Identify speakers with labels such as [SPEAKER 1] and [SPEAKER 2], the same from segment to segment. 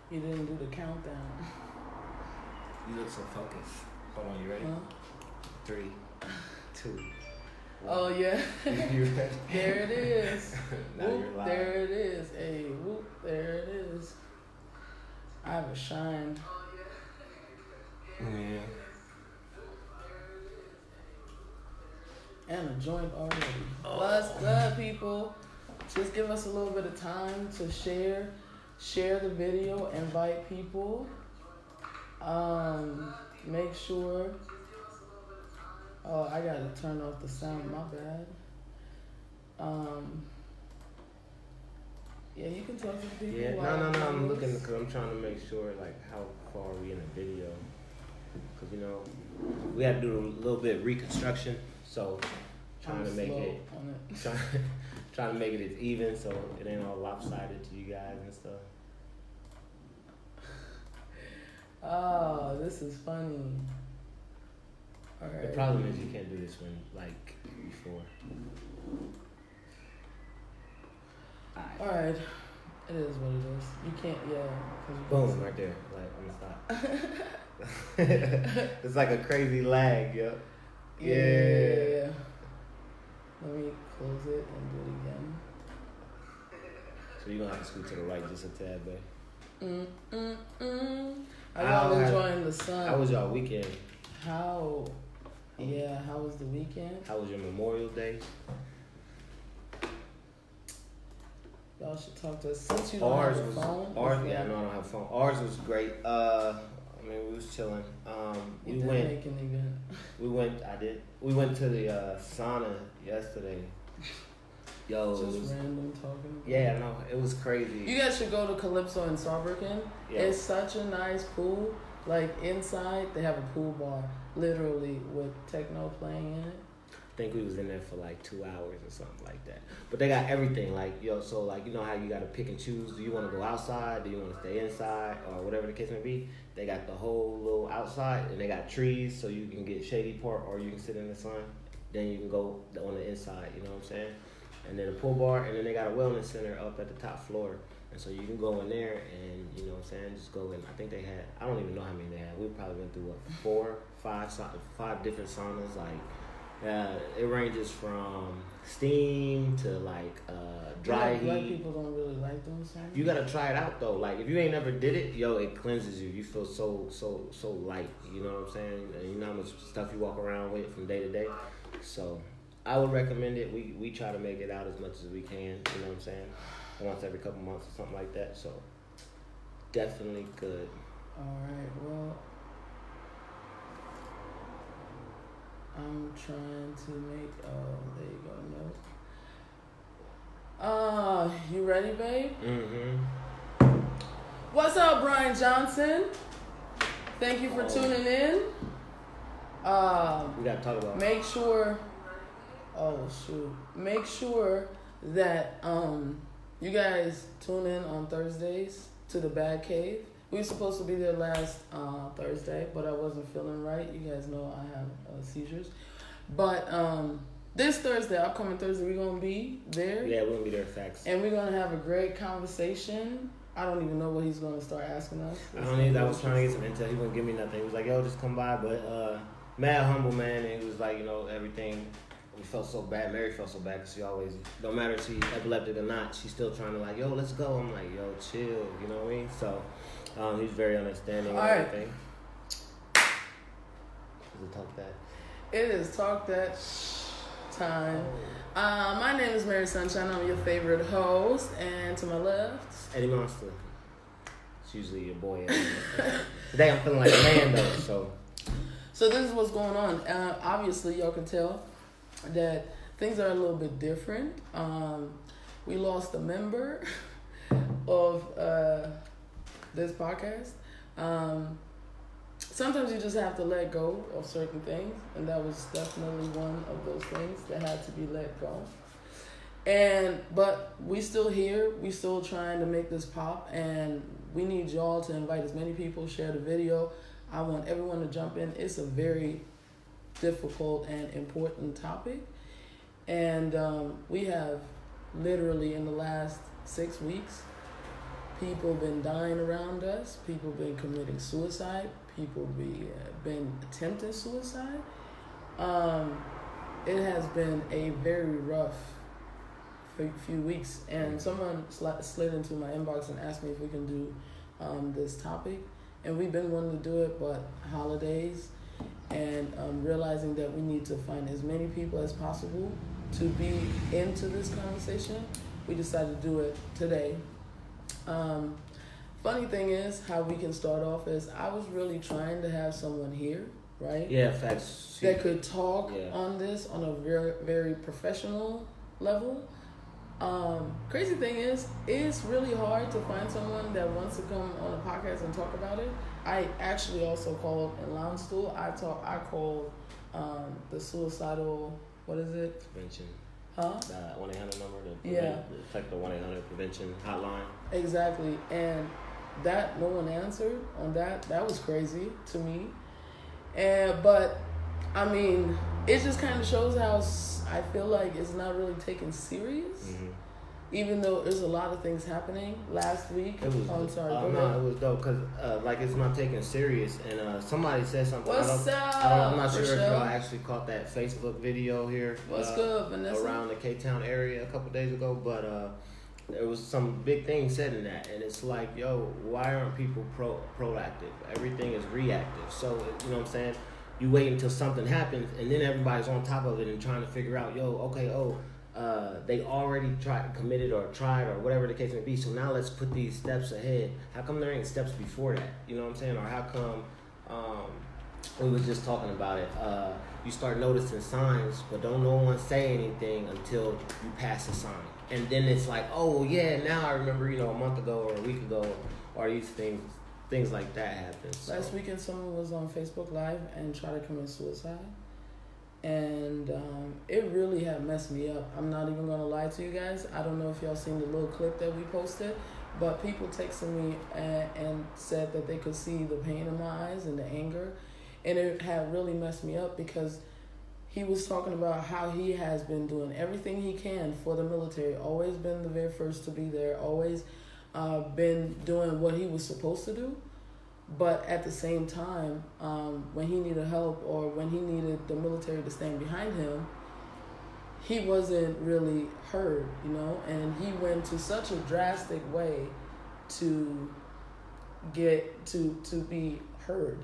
[SPEAKER 1] You didn't do the countdown.
[SPEAKER 2] You look so focused. Hold on, you ready?
[SPEAKER 1] Huh?
[SPEAKER 2] 3, 2. 1.
[SPEAKER 1] Oh yeah.
[SPEAKER 2] You ready?
[SPEAKER 1] There it is.
[SPEAKER 2] Now
[SPEAKER 1] Whoop,
[SPEAKER 2] you're live.
[SPEAKER 1] there it is. Hey, whoop, there it is. I have a shine.
[SPEAKER 2] Yeah.
[SPEAKER 1] And a joint already.
[SPEAKER 2] Oh.
[SPEAKER 1] What's good, people? Just give us a little bit of time to share the video, invite people. Make sure. Oh, I gotta turn off the sound. My bad. Yeah, you can talk to people.
[SPEAKER 2] Yeah. No. I'm looking because I'm trying to make sure like how far we in the video. Because we had to do a little bit of reconstruction, so trying to make it trying to make it as even so it ain't all lopsided to you guys and stuff.
[SPEAKER 1] Oh, this is funny. All right.
[SPEAKER 2] The problem is you can't do this one like before.
[SPEAKER 1] All right. It is what it is. You can't,
[SPEAKER 2] Boom, right there. Like, I'm gonna stop. It's like a crazy lag, yo. Yeah.
[SPEAKER 1] Let me close it and do it again.
[SPEAKER 2] So you're gonna have to scoot to the right just a tad, babe.
[SPEAKER 1] How y'all enjoying the sun?
[SPEAKER 2] How was y'all weekend?
[SPEAKER 1] How was the weekend?
[SPEAKER 2] How was your Memorial Day?
[SPEAKER 1] Y'all should talk to us. Since you don't have a phone.
[SPEAKER 2] No, I don't have a phone. Ours was great. We was chilling. We went.
[SPEAKER 1] Make an event.
[SPEAKER 2] We went to the sauna yesterday. Yo,
[SPEAKER 1] just random talking.
[SPEAKER 2] Yeah, no, it was crazy.
[SPEAKER 1] You guys should go to Calypso in Saarbrücken.
[SPEAKER 2] Yeah.
[SPEAKER 1] It's such a nice pool. Like inside, they have a pool bar, literally with techno playing in it.
[SPEAKER 2] I think we was in there for like 2 hours or something like that. But they got everything, like, so like, you know how you got to pick and choose? Do you want to go outside? Do you want to stay inside? Or whatever the case may be. They got the whole little outside, and they got trees, so you can get shady part, or you can sit in the sun. Then you can go on the inside, you know what I'm saying? And then a pool bar, and then they got a wellness center up at the top floor. And so you can go in there and, you know what I'm saying, just go in. I think they had, I don't even know how many they had. We probably went through, 5 different saunas, like, it ranges from steam to like dry heat.
[SPEAKER 1] Black people don't really like those saunas.
[SPEAKER 2] You gotta try it out though. Like if you ain't never did it, it cleanses you. You feel so light. You know what I'm saying? And you know how much stuff you walk around with from day to day. So I would recommend it. We try to make it out as much as we can. You know what I'm saying? Once every couple months or something like that. So definitely good.
[SPEAKER 1] All right. Well. I'm trying to make, there you go, nope. You ready, babe?
[SPEAKER 2] Mm-hmm.
[SPEAKER 1] What's up, Brian Johnson? Thank you for tuning in.
[SPEAKER 2] We gotta talk about
[SPEAKER 1] make sure that, you guys tune in on Thursdays to the Bad Cave. We were supposed to be there last Thursday, but I wasn't feeling right. You guys know I have seizures. But this Thursday, upcoming Thursday, we're going to be there.
[SPEAKER 2] Yeah, we're going to be there, facts.
[SPEAKER 1] And we're going to have a great conversation. I don't even know what he's going to start asking us.
[SPEAKER 2] I was trying to get some intel. He wouldn't give me nothing. He was like, yo, just come by. But mad humble, man. And he was like, everything. We felt so bad. Mary felt so bad because she always, no matter if she's epileptic or not, she's still trying to like, yo, let's go. I'm like, yo, chill. You know what I mean? So he's very understanding and everything. Is it Talk That?
[SPEAKER 1] It is Talk That time. My name is Mary Sunshine. I'm your favorite host. And to my left,
[SPEAKER 2] Eddie Monsta. It's usually your boy. Today I'm feeling like a man though.
[SPEAKER 1] So this is what's going on. Obviously, y'all can tell that things are a little bit different. We lost a member of this podcast. Sometimes you just have to let go of certain things, and that was definitely one of those things that had to be let go. But we still here, we still trying to make this pop, and we need y'all to invite as many people, share the video. I want everyone to jump in. It's a very difficult and important topic, and we have literally in the last 6 weeks People been dying around us. People been committing suicide. People been attempting suicide. It has been a very rough few weeks, and someone slid into my inbox and asked me if we can do this topic, and we've been wanting to do it, but holidays and realizing that we need to find as many people as possible to be into this conversation, we decided to do it today. Funny thing is, how we can start off is I was really trying to have someone here, right?
[SPEAKER 2] Yeah, facts.
[SPEAKER 1] That could talk on this on a very, very professional level. Crazy thing is, it's really hard to find someone that wants to come on a podcast and talk about it. I actually also called in Lounge Stool. I called the suicidal, what is it?
[SPEAKER 2] Prevention.
[SPEAKER 1] Huh?
[SPEAKER 2] The 1-800 number. It's like the 1-800 prevention hotline.
[SPEAKER 1] Exactly. And that no one answered on that. That was crazy to me. But I mean, it just kind of shows how I feel like it's not really taken serious. Mm-hmm. Even though there's a lot of things happening last week.
[SPEAKER 2] It was,
[SPEAKER 1] I'm sorry.
[SPEAKER 2] It was dope because like it's not taken serious, and somebody said something.
[SPEAKER 1] What's up?
[SPEAKER 2] I'm not sure if y'all actually caught that Facebook video here.
[SPEAKER 1] What's good, Vanessa?
[SPEAKER 2] Around the K-Town area a couple days ago, but there was some big things said in that, and it's like, yo, why aren't people proactive? Everything is reactive. So you know what I'm saying? You wait until something happens, and then everybody's on top of it and trying to figure out, they already committed or tried or whatever the case may be. So now let's put these steps ahead. How come there ain't steps before that? You know what I'm saying? Or how come we was just talking about it? You start noticing signs, but don't no one say anything until you pass a sign, and then it's like, oh yeah, now I remember, a month ago or a week ago, or these things like that happen. So.
[SPEAKER 1] Last weekend, someone was on Facebook Live and tried to commit suicide. And it really had messed me up. I'm not even going to lie to you guys. I don't know if y'all seen the little clip that we posted, but people texted me and said that they could see the pain in my eyes and the anger. And it had really messed me up because he was talking about how he has been doing everything he can for the military, always been the very first to be there, always been doing what he was supposed to do. But at the same time, when he needed help or when he needed the military to stand behind him, he wasn't really heard, and he went to such a drastic way to get to be heard.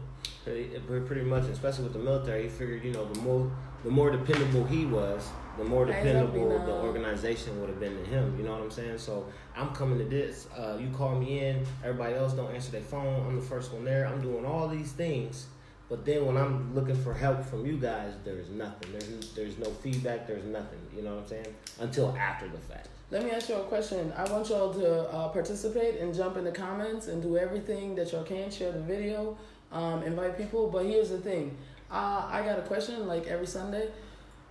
[SPEAKER 2] Pretty much, especially with the military, he figured, the more dependable he was, the more dependable the organization would have been to him. You know what I'm saying? So I'm coming to this. You call me in. Everybody else don't answer their phone. I'm the first one there. I'm doing all these things. But then when I'm looking for help from you guys, there's nothing. There's no feedback. There's nothing. You know what I'm saying? Until after the fact.
[SPEAKER 1] Let me ask you a question. I want y'all to participate and jump in the comments and do everything that y'all can. Share the video. Invite people. But here's the thing. I got a question like every Sunday.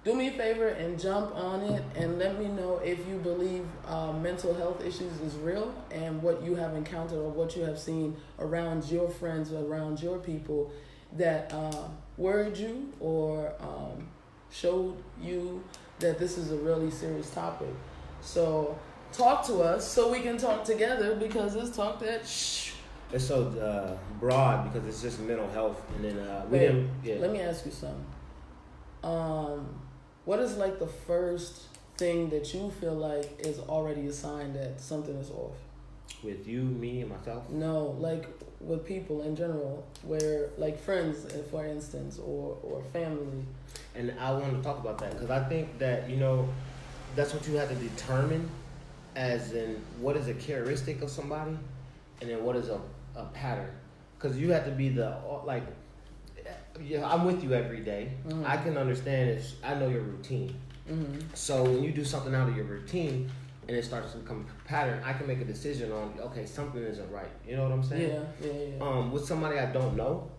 [SPEAKER 1] Do me a favor and jump on it and let me know if you believe mental health issues is real and what you have encountered or what you have seen around your friends or around your people that worried you or showed you that this is a really serious topic. So talk to us so we can talk together because it's talk that shh.
[SPEAKER 2] It's so broad because it's just mental health, and then
[SPEAKER 1] Let me ask you something. What is like the first thing that you feel like is already a sign that something is off?
[SPEAKER 2] With you, me, and myself?
[SPEAKER 1] No, like with people in general, where like friends, for instance, or family.
[SPEAKER 2] And I want to talk about that because I think that, that's what you have to determine as in what is a characteristic of somebody and then what is a pattern. Because you have to be I'm with you every day. Mm-hmm. I can understand it. I know your routine. Mm-hmm. So when you do something out of your routine and it starts to become a pattern, I can make a decision on, okay, something isn't right. You know what I'm saying?
[SPEAKER 1] Yeah.
[SPEAKER 2] With somebody I don't know,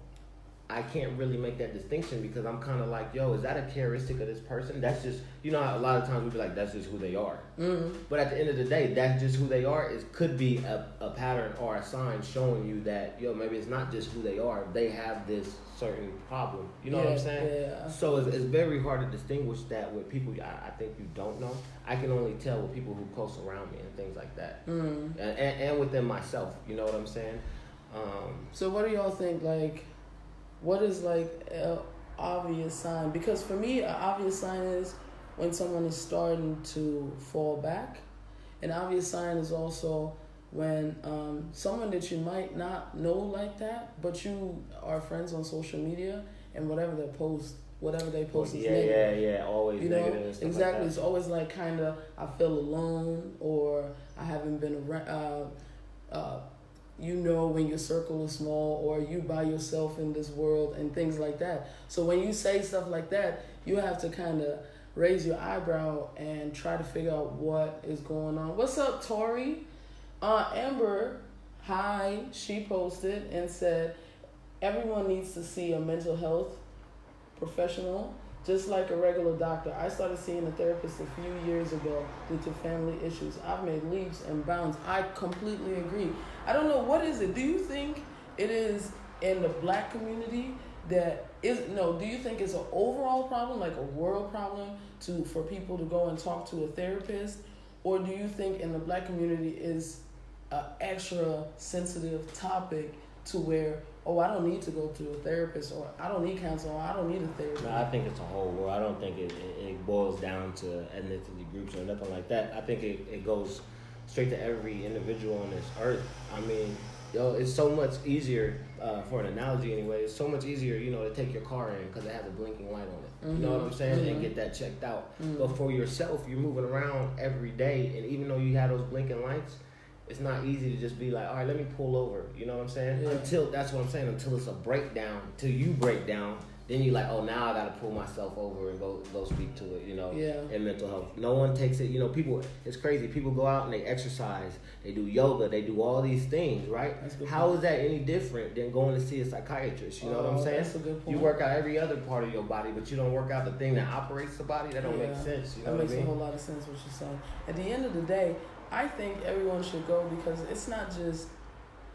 [SPEAKER 2] I can't really make that distinction because I'm kind of like, yo, is that a characteristic of this person? That's just, you know, a lot of times we be like, that's just who they are.
[SPEAKER 1] Mm-hmm.
[SPEAKER 2] But at the end of the day, that's just who they are. It could be a pattern or a sign showing you that, yo, maybe it's not just who they are. They have this certain problem. You know what I'm saying?
[SPEAKER 1] Yeah.
[SPEAKER 2] So it's very hard to distinguish that with people I think you don't know. I can only tell with people who close around me and things like that.
[SPEAKER 1] Mm-hmm.
[SPEAKER 2] And within myself, you know what I'm saying?
[SPEAKER 1] So what do y'all think, like, what is like an obvious sign? Because for me, an obvious sign is when someone is starting to fall back. An obvious sign is also when someone that you might not know like that, but you are friends on social media, and whatever they post is negative.
[SPEAKER 2] Yeah, always
[SPEAKER 1] you
[SPEAKER 2] negative
[SPEAKER 1] know,
[SPEAKER 2] and stuff
[SPEAKER 1] exactly.
[SPEAKER 2] like that.
[SPEAKER 1] It's always like kind of I feel alone, or I haven't been around. You know, when your circle is small, or you by yourself in this world, and things like that. So when you say stuff like that, you have to kind of raise your eyebrow and try to figure out what is going on. What's up, Tori? Amber, hi. She posted and said, everyone needs to see a mental health professional, just like a regular doctor. I started seeing a therapist a few years ago due to family issues. I've made leaps and bounds. I completely agree. I don't know, what is it? Do you think it is in the black community that is, no, do you think it's an overall problem, like a world problem for people to go and talk to a therapist? Or do you think in the black community is an extra sensitive topic to where, oh, I don't need to go to a therapist, or I don't need counseling, or I don't need a therapist?
[SPEAKER 2] No, I think it's a whole world. I don't think it boils down to ethnicity groups or nothing like that. I think it goes straight to every individual on this earth. I mean, yo, it's so much easier, for an analogy anyway, it's so much easier, you know, to take your car in because it has a blinking light on it.
[SPEAKER 1] Mm-hmm.
[SPEAKER 2] You know what I'm saying?
[SPEAKER 1] Mm-hmm.
[SPEAKER 2] And get that checked out.
[SPEAKER 1] Mm-hmm.
[SPEAKER 2] But for yourself, you're moving around every day, and even though you have those blinking lights, it's not easy to just be like, all right, let me pull over. You know what I'm saying?
[SPEAKER 1] Yeah.
[SPEAKER 2] Until, that's what I'm saying, until it's a breakdown, till you break down, then you're like, oh, now I got to pull myself over and go speak to it, you know, in mental health. No one takes it, you know, people, it's crazy. People go out and they exercise, they do yoga, they do all these things, right? How is that any different than going to see a psychiatrist? You know what I'm saying?
[SPEAKER 1] That's a good point.
[SPEAKER 2] You work out every other part of your body, but you don't work out the thing that operates the body? That don't make sense. You know
[SPEAKER 1] that
[SPEAKER 2] what
[SPEAKER 1] makes
[SPEAKER 2] I mean?
[SPEAKER 1] a whole lot of sense what you're saying. At the end of the day, I think everyone should go because it's not just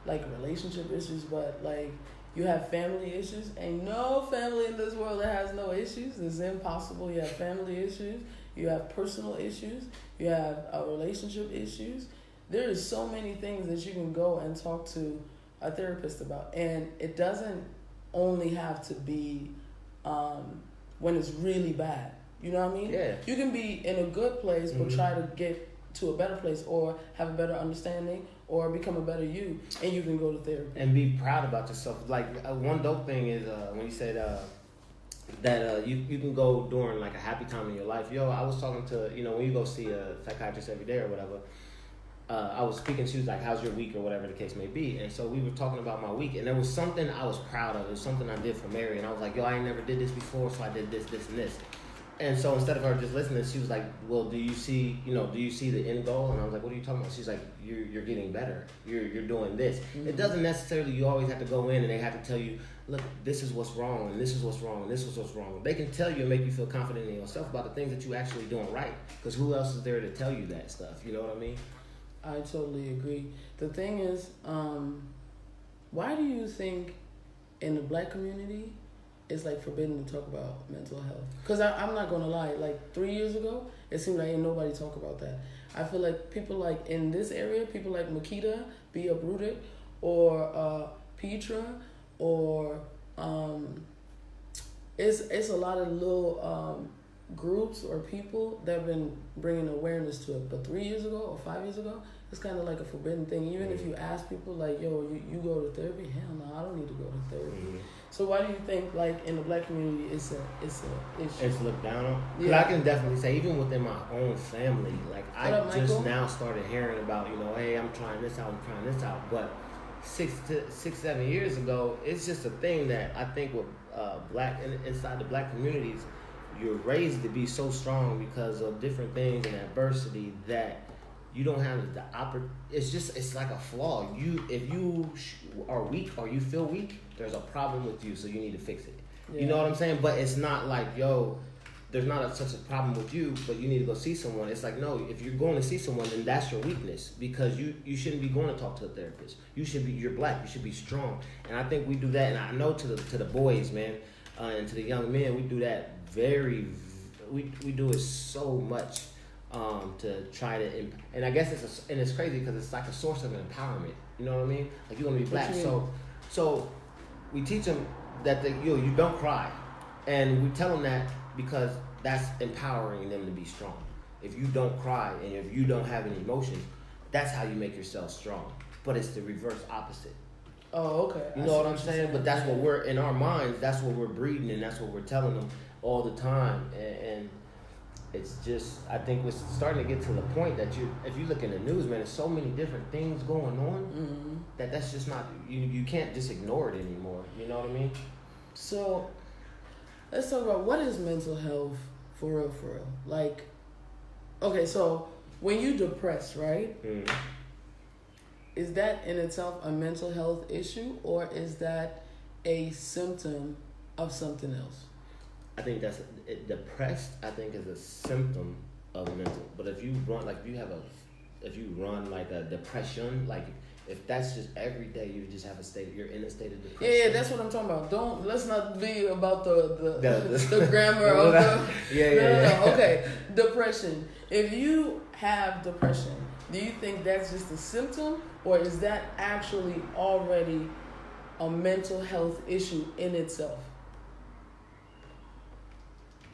[SPEAKER 1] like relationship issues, but like you have family issues. Ain't no family in this world that has no issues. It's impossible. You have family issues. You have personal issues. You have relationship issues. There is so many things that you can go and talk to a therapist about. And it doesn't only have to be when it's really bad. You know what I mean?
[SPEAKER 2] Yeah.
[SPEAKER 1] You can be in a good place, but try to get to a better place, or have a better understanding, or become a better you, and you can go to therapy.
[SPEAKER 2] And be proud about yourself. Like, one dope thing is when you said that you can go during like a happy time in your life. Yo, I was talking to, you know, when you go see a psychiatrist every day or whatever, I was speaking, she was like, how's your week, or whatever the case may be. And so we were talking about my week, and there was something I was proud of. It was something I did for Mary, and I was like, yo, I ain't never did this before, so I did this, this, and this. And so instead of her just listening, she was like, well, do you see the end goal? And I was like, what are you talking about? She's like, you're getting better. You're doing this. Mm-hmm. It doesn't necessarily, you always have to go in and they have to tell you, look, this is what's wrong, and this is what's wrong, and this is what's wrong. They can tell you and make you feel confident in yourself about the things that you're actually doing right. Because who else is there to tell you that stuff? You know what I mean?
[SPEAKER 1] I totally agree. The thing is, why do you think in the black community it's like forbidden to talk about mental health? Because I'm not going to lie, like 3 years ago, it seemed like ain't nobody talk about that. I feel like people like in this area, people like Makita, Be Uprooted, or Petra, or it's a lot of little groups or people that have been bringing awareness to it. But 3 years ago or 5 years ago, it's kind of like a forbidden thing. Even if you ask people like, yo, you go to therapy? Hell no, I don't need to go to therapy. Mm-hmm. So why do you think, like, in the black community, it's a issue?
[SPEAKER 2] It's looked down on?
[SPEAKER 1] Yeah.
[SPEAKER 2] But I can definitely say, even within my own family, like, I just now started hearing about, you know, hey, I'm trying this out, But 7 years ago, it's just a thing that I think with inside the black communities, you're raised to be so strong because of different things and adversity that you don't have the it's like a flaw. If you are weak or you feel weak, there's a problem with you, so you need to fix it. Yeah. You know what I'm saying? But it's not like, yo, there's not such a problem with you, but you need to go see someone. It's like, no, if you're going to see someone, then that's your weakness, because you shouldn't be going to talk to a therapist. You're black. You should be strong. And I think we do that, and I know to the boys, man, and to the young men, we do that we do it so much to try to, and I guess it's crazy because it's like a source of empowerment. You know what I mean? Like, you're gonna be black, so we teach them that you don't cry, and we tell them that because that's empowering them to be strong. If you don't cry and if you don't have any emotions, that's how you make yourself strong. But it's the reverse opposite.
[SPEAKER 1] Oh, okay.
[SPEAKER 2] You know what I'm saying? But that's what we're, in our minds, that's what we're breeding, and that's what we're telling them all the time. And it's just, I think we're starting to get to the point that if you look in the news, man, there's so many different things going on that's just not, you can't just ignore it anymore. You know what I mean?
[SPEAKER 1] So let's talk about what is mental health for real. Like, okay, so when you depressed, right? Is that in itself a mental health issue, or is that a symptom of something else?
[SPEAKER 2] I think depressed, I think, is a symptom of mental. But if you run like a depression, like if that's just every day, you just have you're in a state of depression.
[SPEAKER 1] Yeah, that's what I'm talking about. Let's not be about the grammar of the.
[SPEAKER 2] Yeah.
[SPEAKER 1] No. Okay, depression. If you have depression, do you think that's just a symptom, or is that actually already a mental health issue in itself?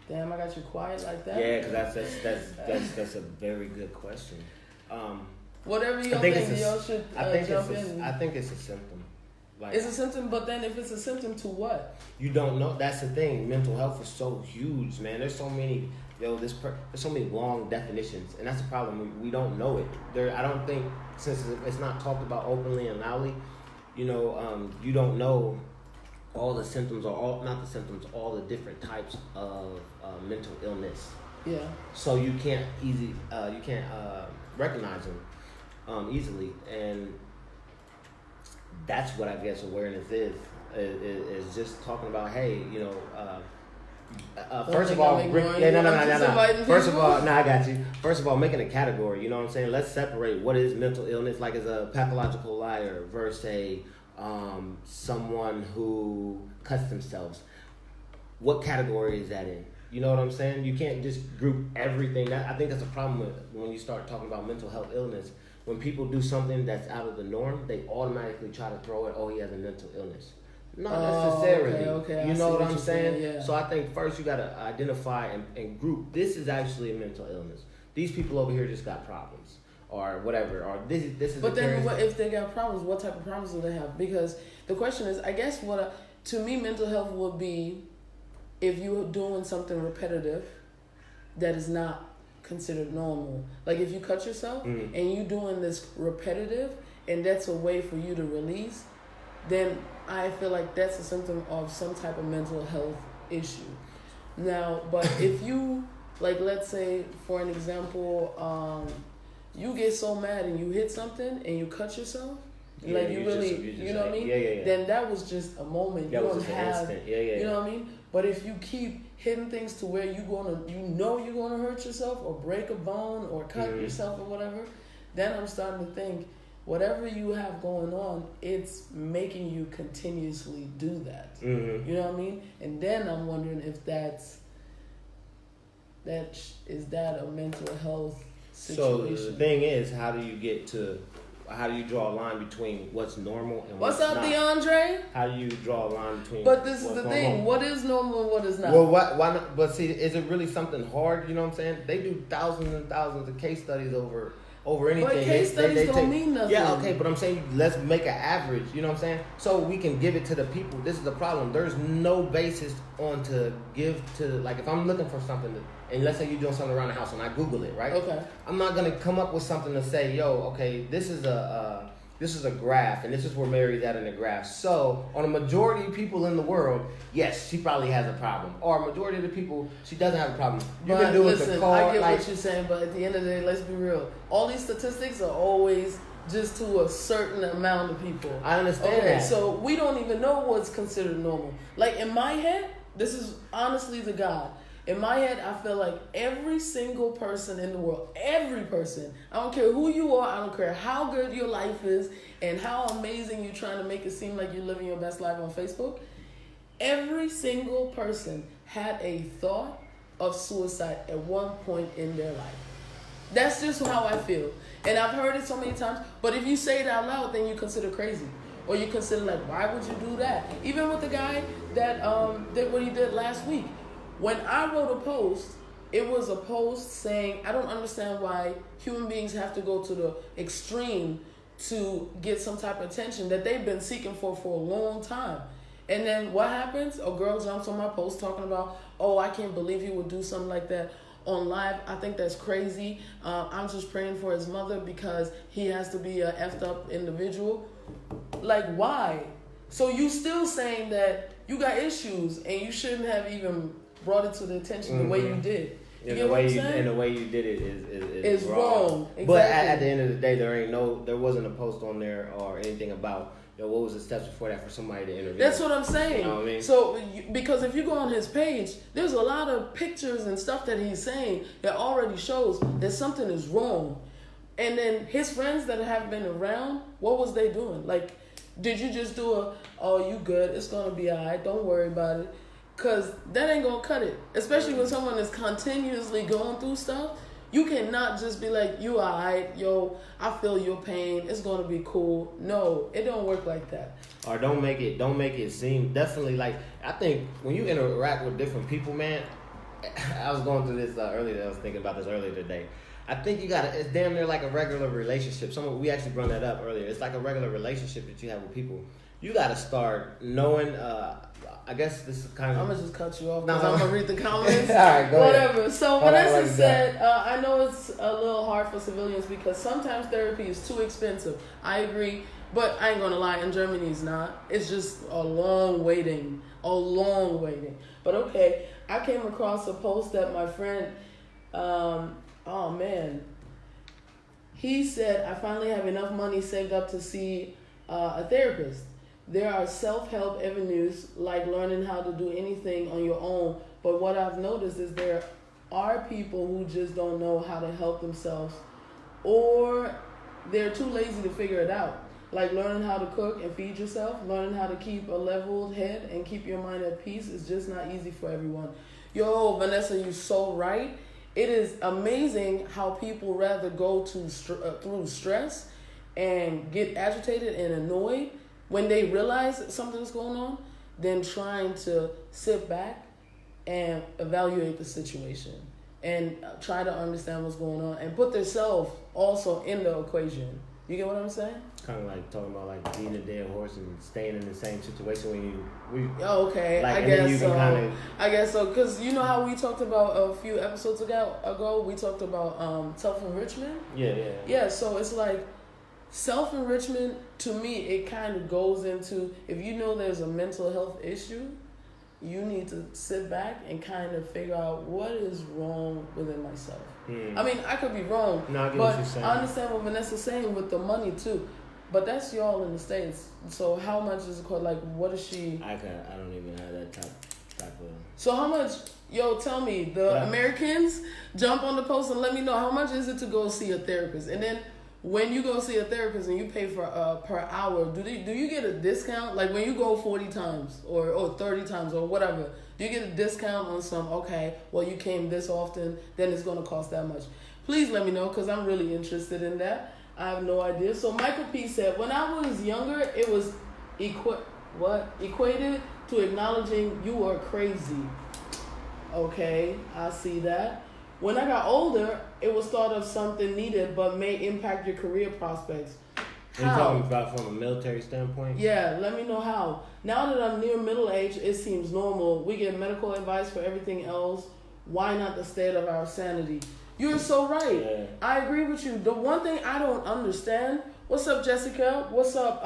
[SPEAKER 1] Damn, I got you quiet like that.
[SPEAKER 2] Yeah, because that's a very good question.
[SPEAKER 1] Whatever y'all think, y'all should jump in.
[SPEAKER 2] I think it's a symptom. Like,
[SPEAKER 1] it's a symptom, but then if it's a symptom to what?
[SPEAKER 2] You don't know. That's the thing. Mental health is so huge, man. There's so many. There's so many long definitions, and that's the problem. We don't know it. I don't think, since it's not talked about openly and loudly, you don't know all the symptoms, or all the different types of mental illness.
[SPEAKER 1] Yeah.
[SPEAKER 2] So you can't recognize them easily, and that's what I guess awareness is just talking about, hey, first of all, no. First of all, I got you. First of all, making a category, you know what I'm saying? Let's separate what is mental illness, like as a pathological liar versus someone who cuts themselves. What category is that in? You know what I'm saying? You can't just group everything. I think that's a problem when you start talking about mental health illness. When people do something that's out of the norm, they automatically try to throw it, oh, he has a mental illness. Not necessarily.
[SPEAKER 1] Okay.
[SPEAKER 2] You know what I'm saying?
[SPEAKER 1] Yeah.
[SPEAKER 2] So I think first you got to identify and group. This is actually a mental illness. These people over here just got problems, or whatever. Or this is.
[SPEAKER 1] But then, if they got problems, what type of problems do they have? Because the question is, I guess to me, mental health would be if you're doing something repetitive that is not considered normal. Like if you cut yourself and you're doing this repetitive, and that's a way for you to release, then I feel like that's a symptom of some type of mental health issue. Now, but if you, like, let's say, for an example, you get so mad and you hit something and you cut yourself, you know what I mean?
[SPEAKER 2] Yeah.
[SPEAKER 1] Then that was just a moment.
[SPEAKER 2] That
[SPEAKER 1] you
[SPEAKER 2] was
[SPEAKER 1] don't have,
[SPEAKER 2] instant.
[SPEAKER 1] You know what I mean? But if you keep hitting things to where you're gonna hurt yourself or break a bone or cut yourself or whatever, then I'm starting to think, whatever you have going on, it's making you continuously do that. You know what I mean? And then I'm wondering if is that a mental health situation?
[SPEAKER 2] So the thing is, how do you draw a line between what's normal and what's
[SPEAKER 1] up,
[SPEAKER 2] not?
[SPEAKER 1] DeAndre?
[SPEAKER 2] How do you draw a line between?
[SPEAKER 1] But this is the thing. What is normal and what is not?
[SPEAKER 2] Well, why not? But see, is it really something hard? You know what I'm saying? They do thousands and thousands of case studies over anything.
[SPEAKER 1] But case studies don't mean nothing.
[SPEAKER 2] Yeah, okay, but I'm saying let's make an average. You know what I'm saying? So we can give it to the people. This is the problem. There's no basis to give to, like, if I'm looking for something and let's say you're doing something around the house and I Google it, right?
[SPEAKER 1] Okay.
[SPEAKER 2] I'm not gonna come up with something to say, yo, okay, this is a this is a graph, and this is where Mary's at in the graph. So, on a majority of people in the world, yes, she probably has a problem. Or a majority of the people, she doesn't have a problem. You can do
[SPEAKER 1] listen,
[SPEAKER 2] it the car.
[SPEAKER 1] I get what you're saying, but at the end of the day, let's be real. All these statistics are always just to a certain amount of people.
[SPEAKER 2] I understand that.
[SPEAKER 1] So we don't even know what's considered normal. Like in my head, this is honestly the God. In my head, I feel like every single person in the world, every person, I don't care who you are, I don't care how good your life is and how amazing you're trying to make it seem like you're living your best life on Facebook, every single person had a thought of suicide at one point in their life. That's just how I feel. And I've heard it so many times, but if you say it out loud, then you consider crazy. Or you consider like, why would you do that? Even with the guy that did what he did last week. When I wrote a post, it was a post saying, I don't understand why human beings have to go to the extreme to get some type of attention that they've been seeking for a long time. And then what happens? A girl jumps on my post talking about, oh, I can't believe he would do something like that on live. I think that's crazy. I'm just praying for his mother because he has to be a effed up individual. Like, why? So you still saying that you got issues and you shouldn't have even brought it to the attention the way you did. You get what I'm saying?
[SPEAKER 2] And the way you did it is
[SPEAKER 1] wrong. Exactly.
[SPEAKER 2] But at the end of the day, there wasn't a post on there or anything about, what was the steps before that for somebody to interview.
[SPEAKER 1] That's what I'm saying.
[SPEAKER 2] You know what I mean?
[SPEAKER 1] So, because if you go on his page, there's a lot of pictures and stuff that he's saying that already shows that something is wrong. And then his friends that have been around, what was they doing? Like, did you just do oh, you good, it's going to be all right, don't worry about it? Because that ain't going to cut it. Especially when someone is continuously going through stuff. You cannot just be like, you all right, yo, I feel your pain, it's going to be cool. No, it don't work like that.
[SPEAKER 2] Or don't make it seem, definitely, like, I think when you interact with different people, man, I was going through this earlier, I was thinking about this earlier today. I think it's damn near like a regular relationship. We actually brought that up earlier. It's like a regular relationship that you have with people. You got to start knowing, I guess this is kind of...
[SPEAKER 1] I'm going to just cut you off because I'm going to read the comments.
[SPEAKER 2] All right, go
[SPEAKER 1] Whatever.
[SPEAKER 2] ahead.
[SPEAKER 1] So Vanessa said, I know it's a little hard for civilians because sometimes therapy is too expensive. I agree, but I ain't going to lie, in Germany it's not. It's just a long waiting. But okay, I came across a post that my friend... oh man, he said, I finally have enough money saved up to see a therapist. There are self-help avenues like learning how to do anything on your own. But what I've noticed is there are people who just don't know how to help themselves or they're too lazy to figure it out. Like learning how to cook and feed yourself, learning how to keep a leveled head and keep your mind at peace is just not easy for everyone. Yo, Vanessa, you're so right. It is amazing how people rather go through stress and get agitated and annoyed when they realize that something's going on than trying to sit back and evaluate the situation and try to understand what's going on and put themselves also in the equation. You get what I'm saying?
[SPEAKER 2] Kind of like talking about like beating a dead horse and staying in the same situation
[SPEAKER 1] okay,
[SPEAKER 2] like,
[SPEAKER 1] I guess so. Because you know how we talked about a few episodes ago, we talked about self-enrichment? Yeah, so it's like self-enrichment, to me, it kind of goes into, if you know there's a mental health issue, you need to sit back and kind of figure out what is wrong within myself. I mean, I could be wrong, but I understand what Vanessa's saying with the money too. But that's y'all in the States. So how much is it called? Like, what is she?
[SPEAKER 2] I don't even have that type of...
[SPEAKER 1] So how much, tell me, Americans, jump on the post and let me know how much is it to go see a therapist? And then when you go see a therapist and you pay for per hour, do you get a discount? Like when you go 40 times or 30 times or whatever, do you get a discount on some, okay, well you came this often, then it's going to cost that much? Please let me know because I'm really interested in that. I have no idea. So Michael P. said, when I was younger, it was equated to acknowledging you are crazy. Okay, I see that. When I got older, it was thought of something needed but may impact your career prospects.
[SPEAKER 2] Are you talking about from a military standpoint?
[SPEAKER 1] Yeah, let me know how. Now that I'm near middle age, it seems normal. We get medical advice for everything else. Why not the state of our sanity? You're so right. Yeah. I agree with you. The one thing I don't understand What's up, Jessica? What's up?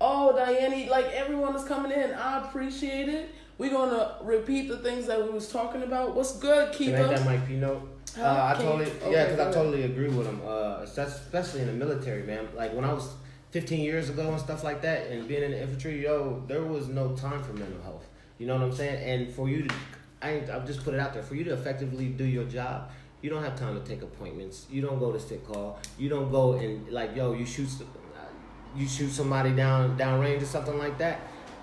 [SPEAKER 1] Oh, Diane. Like, everyone is coming in. I appreciate it. We're going to repeat the things that we was talking about. What's good, Keith?
[SPEAKER 2] Can I hit that Mike P note? I totally agree with him. Especially in the military, man. Like, when I was 15 years ago and stuff like that, and being in the infantry, there was no time for mental health. You know what I'm saying? And for you to, I'll just put it out there, for you to effectively do your job, you don't have time to take appointments. You don't go to sick call. You don't go and like, you shoot somebody down range or something like that.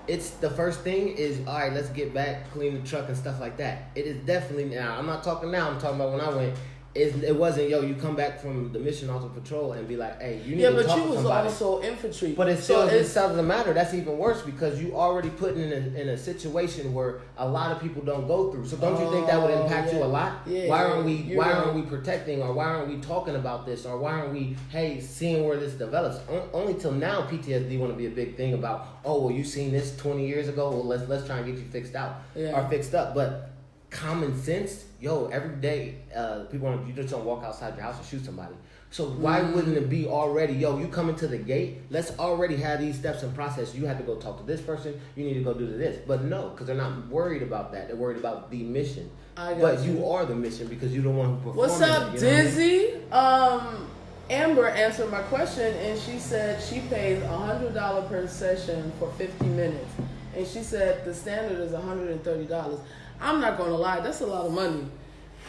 [SPEAKER 2] It's the first thing is, all right, let's get back, clean the truck and stuff like that. It is definitely now. I'm not talking now. I'm talking about when I went. It wasn't, you come back from the mission off the patrol and be like, hey, you need to talk to somebody. Yeah, but you was
[SPEAKER 1] also infantry.
[SPEAKER 2] But it doesn't matter. That's even worse because you already put in a situation where a lot of people don't go through. So don't you think that would impact you a lot?
[SPEAKER 1] Yeah,
[SPEAKER 2] why aren't we protecting, or why aren't we talking about this, or why aren't we, seeing where this develops? Only till now PTSD want to be a big thing about, you seen this 20 years ago? Well, let's try and get you fixed out or fixed up. But common sense, every day, you just don't walk outside your house and shoot somebody. So why wouldn't it be already, you come into the gate, let's already have these steps in process. You have to go talk to this person, you need to go do this. But no, because they're not worried about that. They're worried about the mission. But you are the mission because you're the one who performs.
[SPEAKER 1] What's up, Dizzy? Amber answered my question and she said she pays $100 per session for 50 minutes. And she said the standard is $130. I'm not gonna lie, that's a lot of money.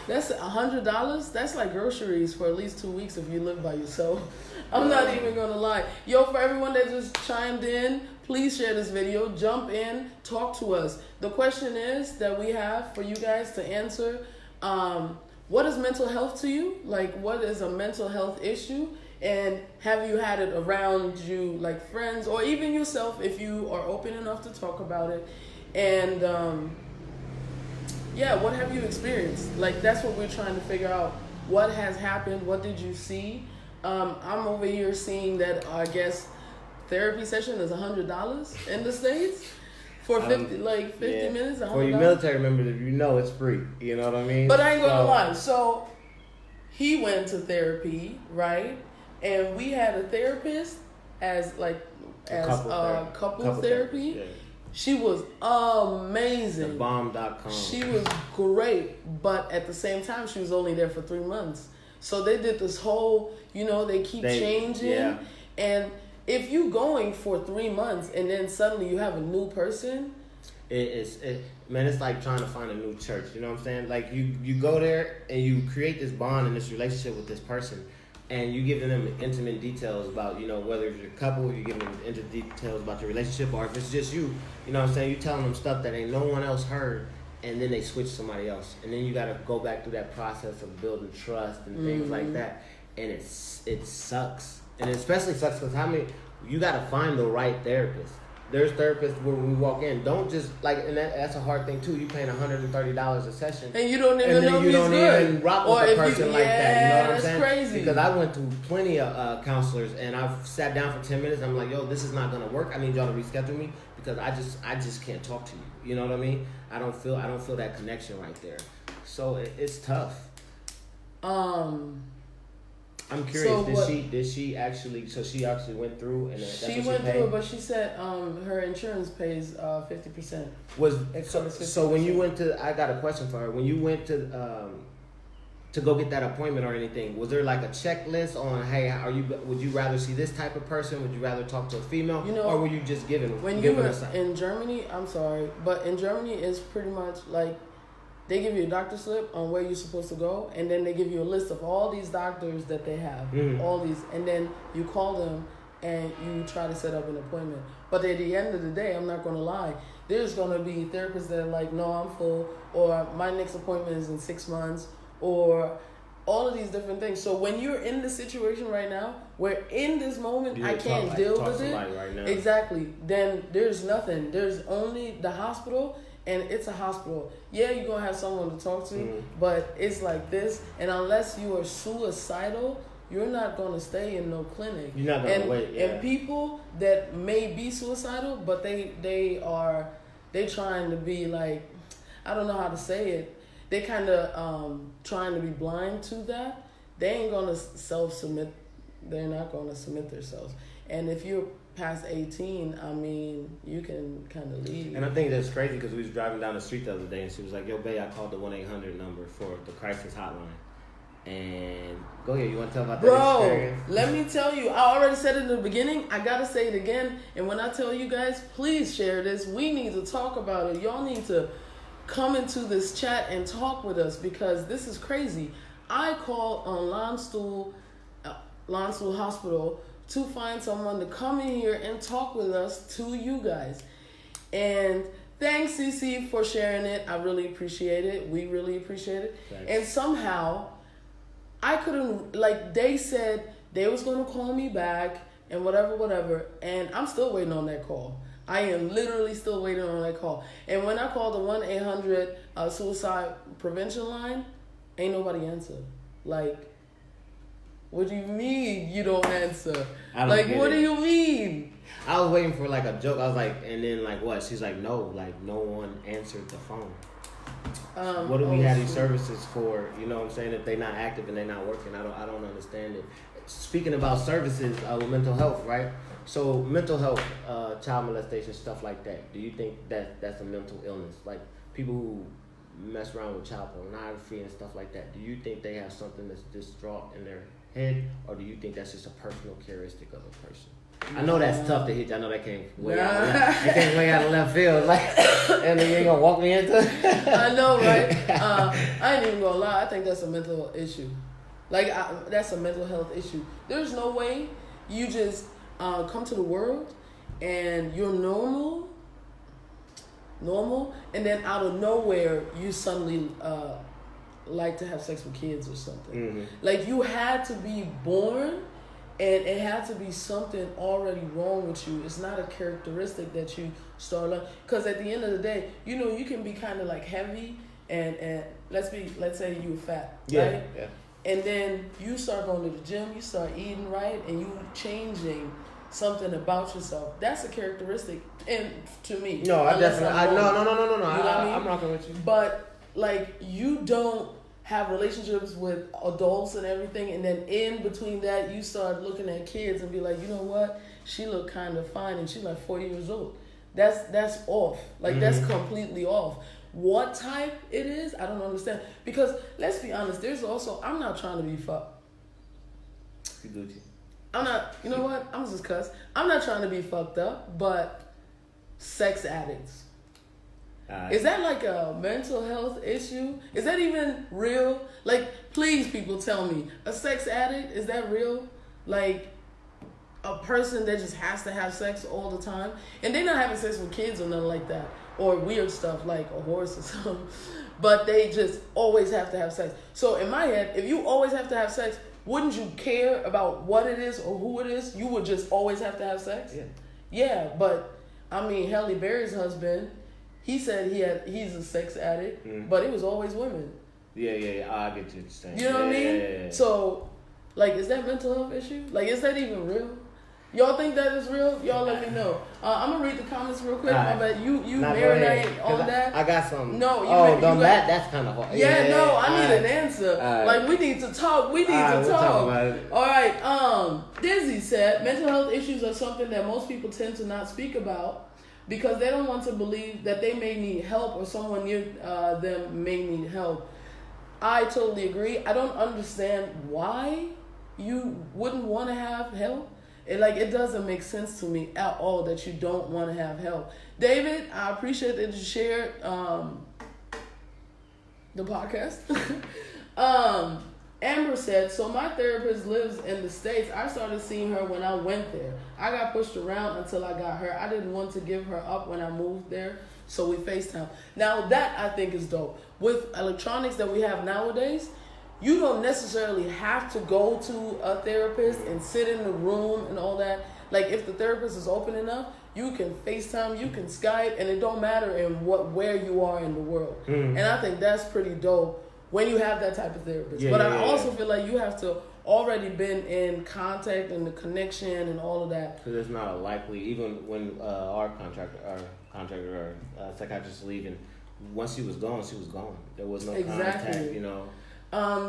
[SPEAKER 1] That's $100. That's like groceries for at least 2 weeks if you live by yourself. I'm not even gonna lie. For everyone that just chimed in, please share this video. Jump in, talk to us. The question is that we have for you guys to answer: what is mental health to you? Like, what is a mental health issue? And have you had it around you, like friends, or even yourself, if you are open enough to talk about it? And what have you experienced? Like, that's what we're trying to figure out. What has happened? What did you see? I'm over here seeing that, I guess, therapy session is $100 in the States for 50 minutes. $100.
[SPEAKER 2] For you military members, if you know, it's free. You know what I mean?
[SPEAKER 1] But I ain't gonna lie. So he went to therapy, right? And we had a therapist as couple therapy. Yeah. She was amazing.
[SPEAKER 2] TheBomb.com.
[SPEAKER 1] She was great, but at the same time, she was only there for 3 months. So they did this whole, they keep changing. Yeah. And if you going for 3 months and then suddenly you have a new person,
[SPEAKER 2] it's like trying to find a new church. You know what I'm saying? Like you go there and you create this bond and this relationship with this person. And you give them intimate details about, whether it's your couple, you give them intimate details about your relationship, or if it's just you know what I'm saying? You telling them stuff that ain't no one else heard, and then they switch to somebody else. And then you got to go back through that process of building trust and things like that. And it sucks. And it especially sucks because you got to find the right therapist. There's therapists where when we walk in, don't just and that's a hard thing too. You paying $130 a session,
[SPEAKER 1] and you don't even know if he's good.
[SPEAKER 2] You don't even rock with a person like that. You know what I'm saying?
[SPEAKER 1] That's crazy.
[SPEAKER 2] Because I went to plenty of counselors, and I've sat down for 10 minutes. I'm like, this is not gonna work. I need y'all to reschedule me because I just can't talk to you. You know what I mean? I don't feel that connection right there. So it's tough. I'm curious. Did she actually? So she actually went through, and
[SPEAKER 1] she went through it, but she said her insurance pays 50%.
[SPEAKER 2] So when you went to? I got a question for her. When you went to go get that appointment or anything, was there like a checklist on, hey, would you rather see this type of person? Would you rather talk to a female, or were you just given?
[SPEAKER 1] When you were in Germany, I'm sorry, but in Germany it's pretty much like, they give you a doctor slip on where you're supposed to go, and then they give you a list of all these doctors that they have, all these, and then you call them and you try to set up an appointment. But at the end of the day, I'm not going to lie, there's going to be therapists that are like, no, I'm full, or my next appointment is in 6 months, or all of these different things. So when you're in this situation right now, where in this moment I can't deal with it,
[SPEAKER 2] right now.
[SPEAKER 1] Exactly, then there's nothing. There's only the hospital. And it's a hospital. Yeah, you're going to have someone to talk to, but it's like this. And unless you are suicidal, you're not going to stay in no clinic.
[SPEAKER 2] You're not going to wait, yeah.
[SPEAKER 1] And people that may be suicidal, but they trying to be like, I don't know how to say it. They kind of trying to be blind to that. They ain't going to self-submit they're not going to submit themselves. And if you're past 18, I mean, you can kind of leave.
[SPEAKER 2] And I think that's crazy because we was driving down the street the other day and she was like, yo, babe, I called the 1-800 number for the crisis hotline. And go ahead, you want to tell about that experience?
[SPEAKER 1] Bro, let me tell you, I already said it in the beginning. I got to say it again. And when I tell you guys, please share this. We need to talk about it. Y'all need to come into this chat and talk with us because this is crazy. I called on Landstuhl Hospital to find someone to come in here and talk with us to you guys. And thanks, CC, for sharing it. I really appreciate it. We really appreciate it.
[SPEAKER 2] Thanks.
[SPEAKER 1] And somehow, I couldn't, like, they said they was going to call me back and whatever. And I'm still waiting on that call. I am literally still waiting on that call. And when I called the 1-800 suicide prevention line, ain't nobody answer. Like, what do you mean you don't answer? Like, what do you mean?
[SPEAKER 2] I was waiting for like a joke. I was like, and then like what? She's like, no one answered the phone. What do we have these services for? You know what I'm saying? If they're not active and they're not working, I don't understand it. Speaking about services with mental health, right? So mental health, child molestation, stuff like that. Do you think that's a mental illness? Like people who mess around with child pornography and stuff like that. Do you think they have something that's distraught in their head, or do you think that's just a personal characteristic of a person? I know that's tough to hit. I know that came way out of left field. Like, and then you ain't gonna walk me into it.
[SPEAKER 1] I know, right? I ain't even gonna lie. I think that's a mental issue. Like, that's a mental health issue. There's no way you just come to the world and you're normal, and then out of nowhere you suddenly like to have sex with kids or something. Mm-hmm. Like, you had to be born. And it had to be something already wrong with you. It's not a characteristic that you start learning. Because at the end of the day, you know, you can be kind of like heavy and let's say you were fat, right? Yeah. And then you start going to the gym, you start eating right, and you changing something about yourself. That's a characteristic, and to me.
[SPEAKER 2] No, I definitely. No.
[SPEAKER 1] You know what I mean?
[SPEAKER 2] I'm rocking with you.
[SPEAKER 1] But like, you don't have relationships with adults and everything, and then in between that you start looking at kids and be like, you know what, she look kind of fine and she's like 4 years old. That's off. Like, that's completely off. What type it is, I don't understand. Because let's be honest, there's also, I'm not trying to be fucked. I'm not, you know what, I'm just cuss. I'm not trying to be fucked up, but sex addicts. Is that like a mental health issue? Is that even real? Like, please, people, tell me. A sex addict, is that real? Like, a person that just has to have sex all the time? And they're not having sex with kids or nothing like that. Or weird stuff like a horse or something. But they just always have to have sex. So in my head, if you always have to have sex, wouldn't you care about what it is or who it is? You would just always have to have sex? Yeah, but, I mean, Halle Berry's husband, he said he's a sex addict, but it was always women. Yeah.
[SPEAKER 2] I get you saying.
[SPEAKER 1] You know what I mean? Yeah. So, like, is that mental health issue? Like, is that even real? Y'all think that is real? Y'all let me know. I'm gonna read the comments real quick. I bet you marinate on that.
[SPEAKER 2] I got some.
[SPEAKER 1] No,
[SPEAKER 2] that's kind of hard.
[SPEAKER 1] Yeah, no, I need an answer. Like, we need to talk. We'll talk about it. All right. Dizzy said mental health issues are something that most people tend to not speak about, because they don't want to believe that they may need help or someone near them may need help. I totally agree. I don't understand why you wouldn't want to have help. It doesn't make sense to me at all that you don't want to have help. David, I appreciate that you shared the podcast. Amber said, so my therapist lives in the States. I started seeing her when I went there. I got pushed around until I got her. I didn't want to give her up when I moved there, so we FaceTime. Now that I think is dope. With electronics that we have nowadays, you don't necessarily have to go to a therapist and sit in the room and all that. Like, if the therapist is open enough, you can FaceTime, you can Skype, and it don't matter where you are in the world. And I think that's pretty dope when you have that type of therapist. I also feel like you have to already been in contact and the connection and all of that.
[SPEAKER 2] Because it's not likely, even when our contractor or psychiatrist was leaving, once she was gone, she was gone. There was no contact, you know.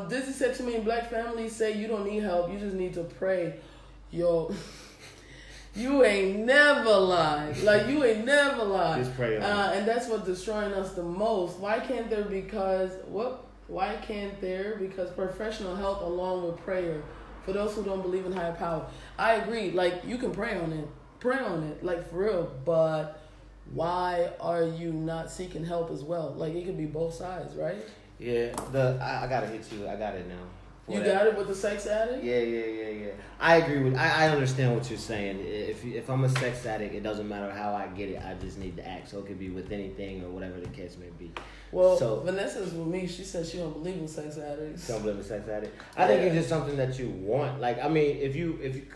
[SPEAKER 1] Dizzy said to me, black families say you don't need help, you just need to pray. Yo, you ain't never lied. Like, you ain't never lied.
[SPEAKER 2] Just pray.
[SPEAKER 1] And that's what's destroying us the most. Why can't there? Because professional help along with prayer for those who don't believe in higher power. I agree. Like, you can pray on it, like, for real. But why are you not seeking help as well? Like, it could be both sides, right?
[SPEAKER 2] Yeah. I gotta hit you. I got it now.
[SPEAKER 1] You got it with the sex addict?
[SPEAKER 2] Yeah. I agree with. I understand what you're saying. If I'm a sex addict, it doesn't matter how I get it. I just need to act. So it could be with anything or whatever the case may be.
[SPEAKER 1] Well, so, Vanessa's with me. She said she don't believe in sex addicts.
[SPEAKER 2] Don't believe in sex addict. I think it's just something that you want. Like, I mean, if you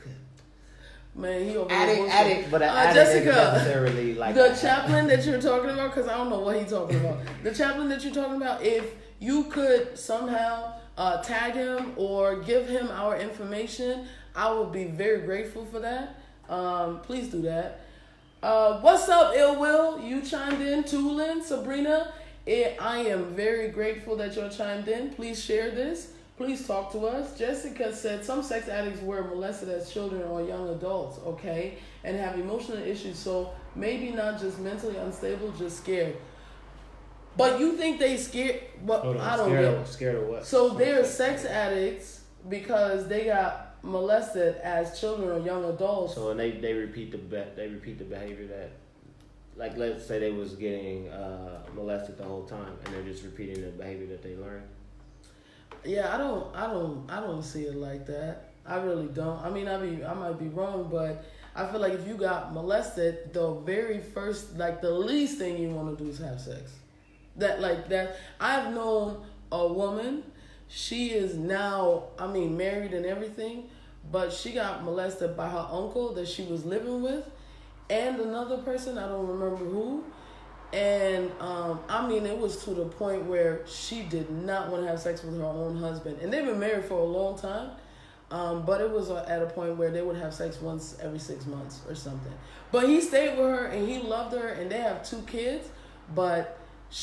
[SPEAKER 1] man, he over
[SPEAKER 2] addict, but
[SPEAKER 1] Jessica,
[SPEAKER 2] isn't necessarily like
[SPEAKER 1] the chaplain that you're talking about, because I don't know what he's talking about. The chaplain that you're talking about, if you could somehow tag him or give him our information, I would be very grateful for that. Please do that. What's up, Ill Will? You chimed in. Tulin, Sabrina. I am very grateful that you chimed in. Please share this. Please talk to us. Jessica said some sex addicts were molested as children or young adults, okay, and have emotional issues. So maybe not just mentally unstable, just scared. But you think they scared? Well, I don't know.
[SPEAKER 2] Scared of what?
[SPEAKER 1] So they're sex addicts because they got molested as children or young adults.
[SPEAKER 2] So and they repeat the behavior that, like, let's say they was getting molested the whole time and they're just repeating the behavior that they learned.
[SPEAKER 1] Yeah, I don't see it like that. I really don't. I mean, I might be wrong, but I feel like if you got molested, the very first, like, the least thing you want to do is have sex. That I've known a woman, she is now, I mean, married and everything, but she got molested by her uncle that she was living with and another person, I don't remember who. And I mean, it was to the point where she did not want to have sex with her own husband, and they've been married for a long time. But it was at a point where they would have sex once every 6 months or something. But he stayed with her and he loved her, and they have 2 kids. But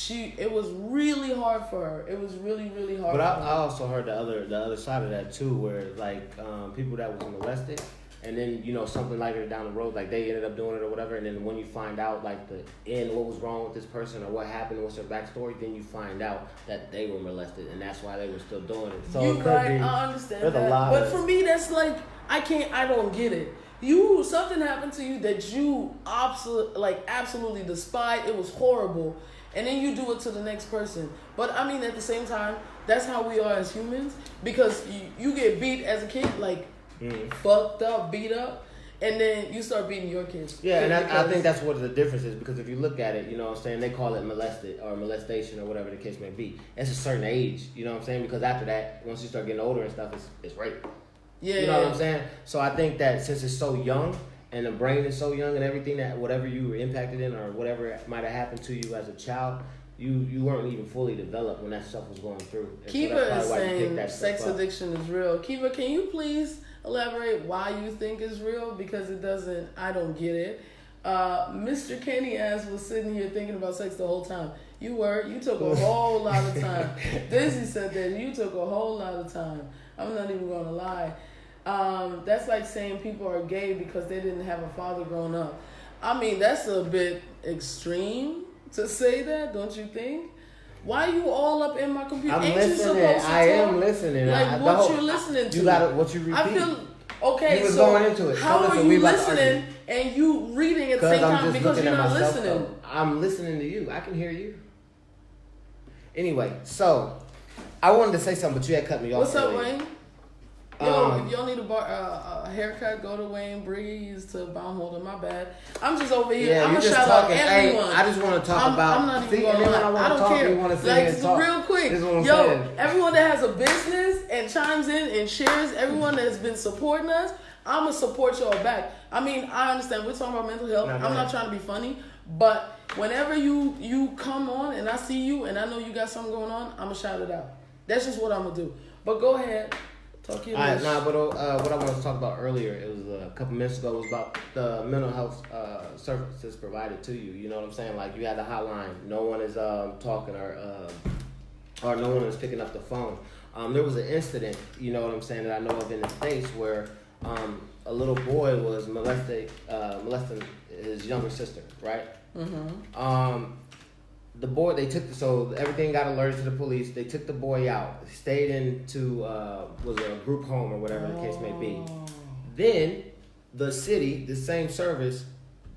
[SPEAKER 1] it was really hard for her. It was really, really hard.
[SPEAKER 2] But I also heard the other side of that too, where like people that was molested, and then something like it down the road, like they ended up doing it or whatever, and then when you find out like the end, what was wrong with this person or what happened, what's their backstory, then you find out that they were molested and that's why they were still doing it. So
[SPEAKER 1] you right, I understand that. But for me, that's like I don't get it. Something happened to you that you absolutely despise. It was horrible. And then you do it to the next person. But I mean, at the same time, that's how we are as humans. Because you get beat as a kid, like fucked up, beat up, and then you start beating your kids.
[SPEAKER 2] Yeah, and I think that's what the difference is. Because if you look at it, you know what I'm saying, they call it molested or molestation or whatever the case may be. It's a certain age, you know what I'm saying? Because after that, once you start getting older and stuff, it's rape. Yeah, you know what I'm saying? So I think that since it's so young, and the brain is so young and everything, that whatever you were impacted in or whatever might have happened to you as a child, you weren't even fully developed when that stuff was going through. And
[SPEAKER 1] Kiva is saying sex addiction is real. Kiva, can you please elaborate why you think it's real? Because I don't get it. Mr. Kenny was sitting here thinking about sex the whole time. You took a whole lot of time. Daisy said that you took a whole lot of time. I'm not even going to lie. That's like saying people are gay because they didn't have a father growing up. I mean, that's a bit extreme to say that, don't you think? Why are you all up in my computer?
[SPEAKER 2] I'm listening. I am listening.
[SPEAKER 1] Like you're listening to.
[SPEAKER 2] You got what you repeat.
[SPEAKER 1] I feel okay.
[SPEAKER 2] You was
[SPEAKER 1] so
[SPEAKER 2] going into it.
[SPEAKER 1] How are you listening and you reading at the same time because you're not listening?
[SPEAKER 2] I'm listening to you. I can hear you. Anyway, so I wanted to say something, but you had cut me off.
[SPEAKER 1] What's up, Wayne? Yo, if y'all need a haircut, go to Wayne Breeze to Baumholder. My bad. I'm just over here. I'm going to shout out everyone.
[SPEAKER 2] Hey, I just want to talk about...
[SPEAKER 1] I'm not even going to lie. I don't care. Real quick. Everyone that has a business and chimes in and shares, everyone that has been supporting us, I'm going to support y'all back. I mean, I understand. We're talking about mental health. I'm not trying to be funny. But whenever you come on and I see you and I know you got something going on, I'm going to shout it out. That's just what I'm going to do. But go ahead. But what I wanted to talk about earlier, it was a couple minutes ago, was about the mental health services provided to you. You know what I'm saying? Like you had the hotline, no one is talking or no one is picking up the phone.
[SPEAKER 2] There was an incident, you know what I'm saying, that I know of in the States where a little boy was molesting his younger sister, right? Mm-hmm. The boy, so everything got alerted to the police. They took the boy out, stayed into was a group home or whatever the case may be. Then the city, the same service,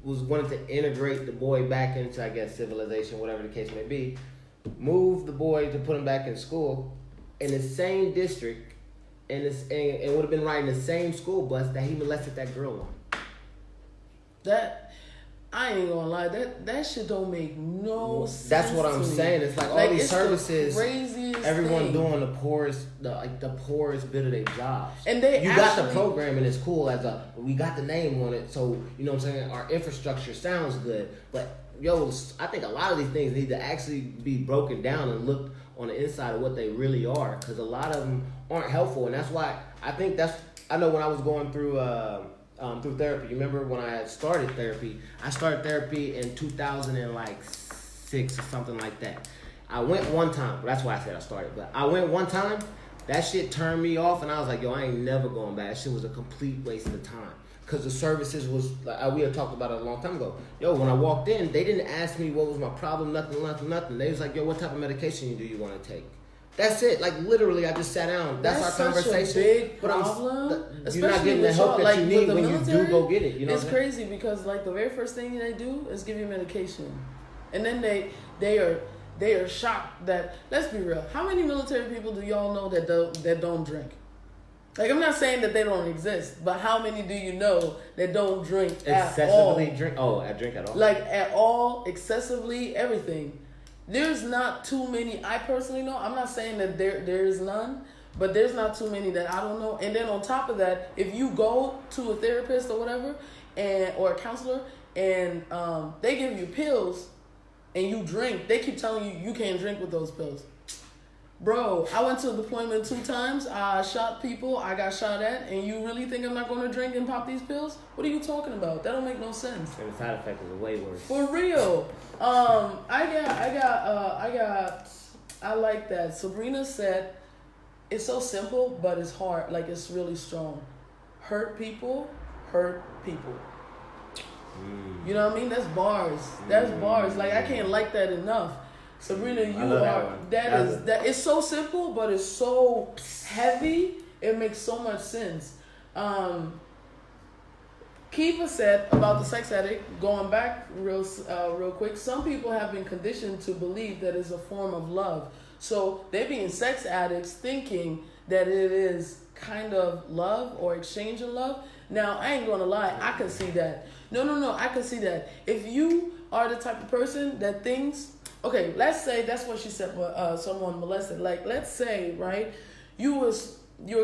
[SPEAKER 2] wanted to integrate the boy back into, I guess, civilization, whatever the case may be. Move the boy to put him back in school in the same district, and it would have been riding the same school bus that he molested that girl on.
[SPEAKER 1] That, I ain't gonna lie, that shit don't make no sense.
[SPEAKER 2] That's what I'm saying. It's like all these services, everyone
[SPEAKER 1] thing.
[SPEAKER 2] doing the poorest bit of their jobs.
[SPEAKER 1] And you
[SPEAKER 2] got the program and it's cool we got the name on it, so you know what I'm saying, our infrastructure sounds good. But I think a lot of these things need to actually be broken down and looked on the inside of what they really are, because a lot of them aren't helpful, and that's why I know when I was going through therapy. You remember when I started therapy? I started therapy in 2006 or something like that. I went one time, but that's why I said I started. But I went one time. That shit turned me off, and I was like, I ain't never going back. That shit was a complete waste of time. Because the services was, like, we had talked about it a long time ago. When I walked in, they didn't ask me what was my problem, nothing. They was like, what type of medication do you want to take? That's it. Like, literally, I just sat down. That's our conversation.
[SPEAKER 1] Such a big problem.
[SPEAKER 2] You're not getting the help that you need when you do go get it. You know,
[SPEAKER 1] it's crazy because, like, the very first thing they do is give you medication, and then they are shocked that, let's be real, how many military people do y'all know that don't drink? Like, I'm not saying that they don't exist, but how many do you know that don't drink at all?
[SPEAKER 2] Excessively drink? Oh, drink at all?
[SPEAKER 1] Like, at all, excessively, everything. There's not too many. I personally know. I'm not saying that there is none, but there's not too many that I don't know. And then on top of that, if you go to a therapist or whatever, or a counselor, and they give you pills, and you drink, they keep telling you can't drink with those pills. Bro, I went to a deployment 2 times. I shot people. I got shot at. And you really think I'm not going to drink and pop these pills? What are you talking about? That don't make no sense.
[SPEAKER 2] And the side effect is way worse.
[SPEAKER 1] For real. I like that. Sabrina said, it's so simple, but it's hard. Like, it's really strong. Hurt people. You know what I mean? That's bars. Bars. Like, I can't like that enough. Sabrina, that is so simple, but it's so heavy. It makes so much sense. Kiva said about the sex addict, going back real quick, some people have been conditioned to believe that it's a form of love. So they being sex addicts thinking that it is kind of love or exchange of love. Now, I ain't gonna lie, I can see that. No, I can see that. If you are the type of person that thinks, okay, let's say that's what she said, someone molested. Like, let's say, right, you're a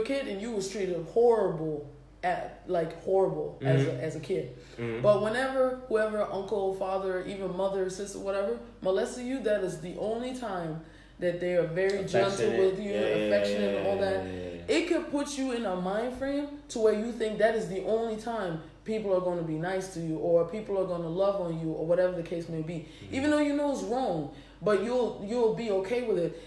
[SPEAKER 1] kid and you was treated horrible as a kid. Mm-hmm. But whenever whoever, uncle, father, even mother, sister, whatever, molested you, that is the only time that they are very gentle with you, affectionate and all that. It could put you in a mind frame to where you think that is the only time people are going to be nice to you, or people are going to love on you, or whatever the case may be. Mm-hmm. Even though you know it's wrong, but you'll be okay with it.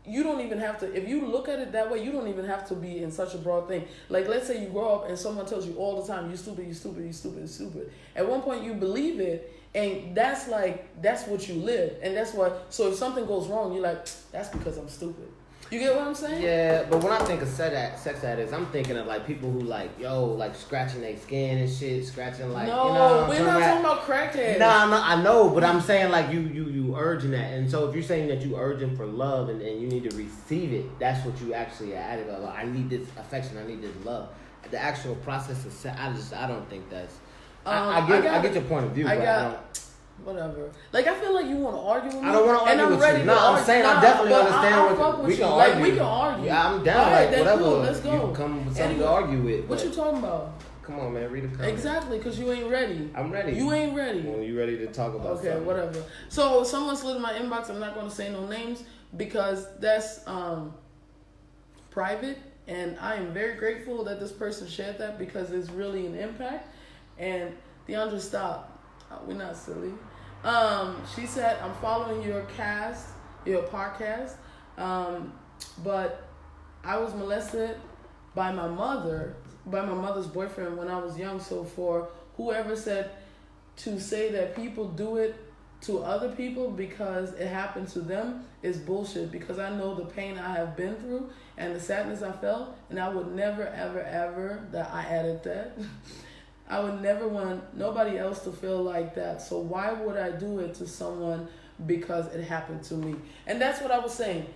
[SPEAKER 1] You don't even have to, if you look at it that way, you don't even have to be in such a broad thing. Like, let's say you grow up and someone tells you all the time, you stupid. At one point you believe it, and that's what you live. And that's what, so if something goes wrong, you're like, that's because I'm stupid. You get what I'm saying?
[SPEAKER 2] Yeah, but when I think of sex addicts, I'm thinking of like people who like scratching their skin and shit, scratching like.
[SPEAKER 1] No,
[SPEAKER 2] you know
[SPEAKER 1] we're not talking about crackheads.
[SPEAKER 2] Nah, I know, but I'm saying like you urging that, and so if you're saying that you urging for love and you need to receive it, that's what you actually are addict of. Like, I need this affection, I need this love. The actual process of sex, I don't think that's. I get your point of view, but I don't.
[SPEAKER 1] Whatever. Like, I feel like you want to argue with me.
[SPEAKER 2] I don't want to argue with you. No, I'm saying I definitely understand what we can argue.
[SPEAKER 1] Like, we can argue.
[SPEAKER 2] Yeah, I'm down.
[SPEAKER 1] Right,
[SPEAKER 2] like, whatever.
[SPEAKER 1] Cool. Let's go.
[SPEAKER 2] You can come with something to argue with.
[SPEAKER 1] What you talking about?
[SPEAKER 2] Come on, man. Read a comment.
[SPEAKER 1] Exactly, because you ain't ready.
[SPEAKER 2] I'm ready.
[SPEAKER 1] You ain't ready.
[SPEAKER 2] When you ready to talk about something.
[SPEAKER 1] Okay, whatever. So, someone slid in my inbox. I'm not going to say no names because that's private. And I am very grateful that this person shared that because it's really an impact. And DeAndre, stop. We're not silly. She said, I'm following your podcast, but I was molested by my mother's boyfriend when I was young. So for whoever said to say that people do it to other people because it happened to them is bullshit, because I know the pain I have been through and the sadness I felt, and I would never, ever, ever, that I added that, I would never want nobody else to feel like that. So why would I do it to someone because it happened to me? And that's what I was saying.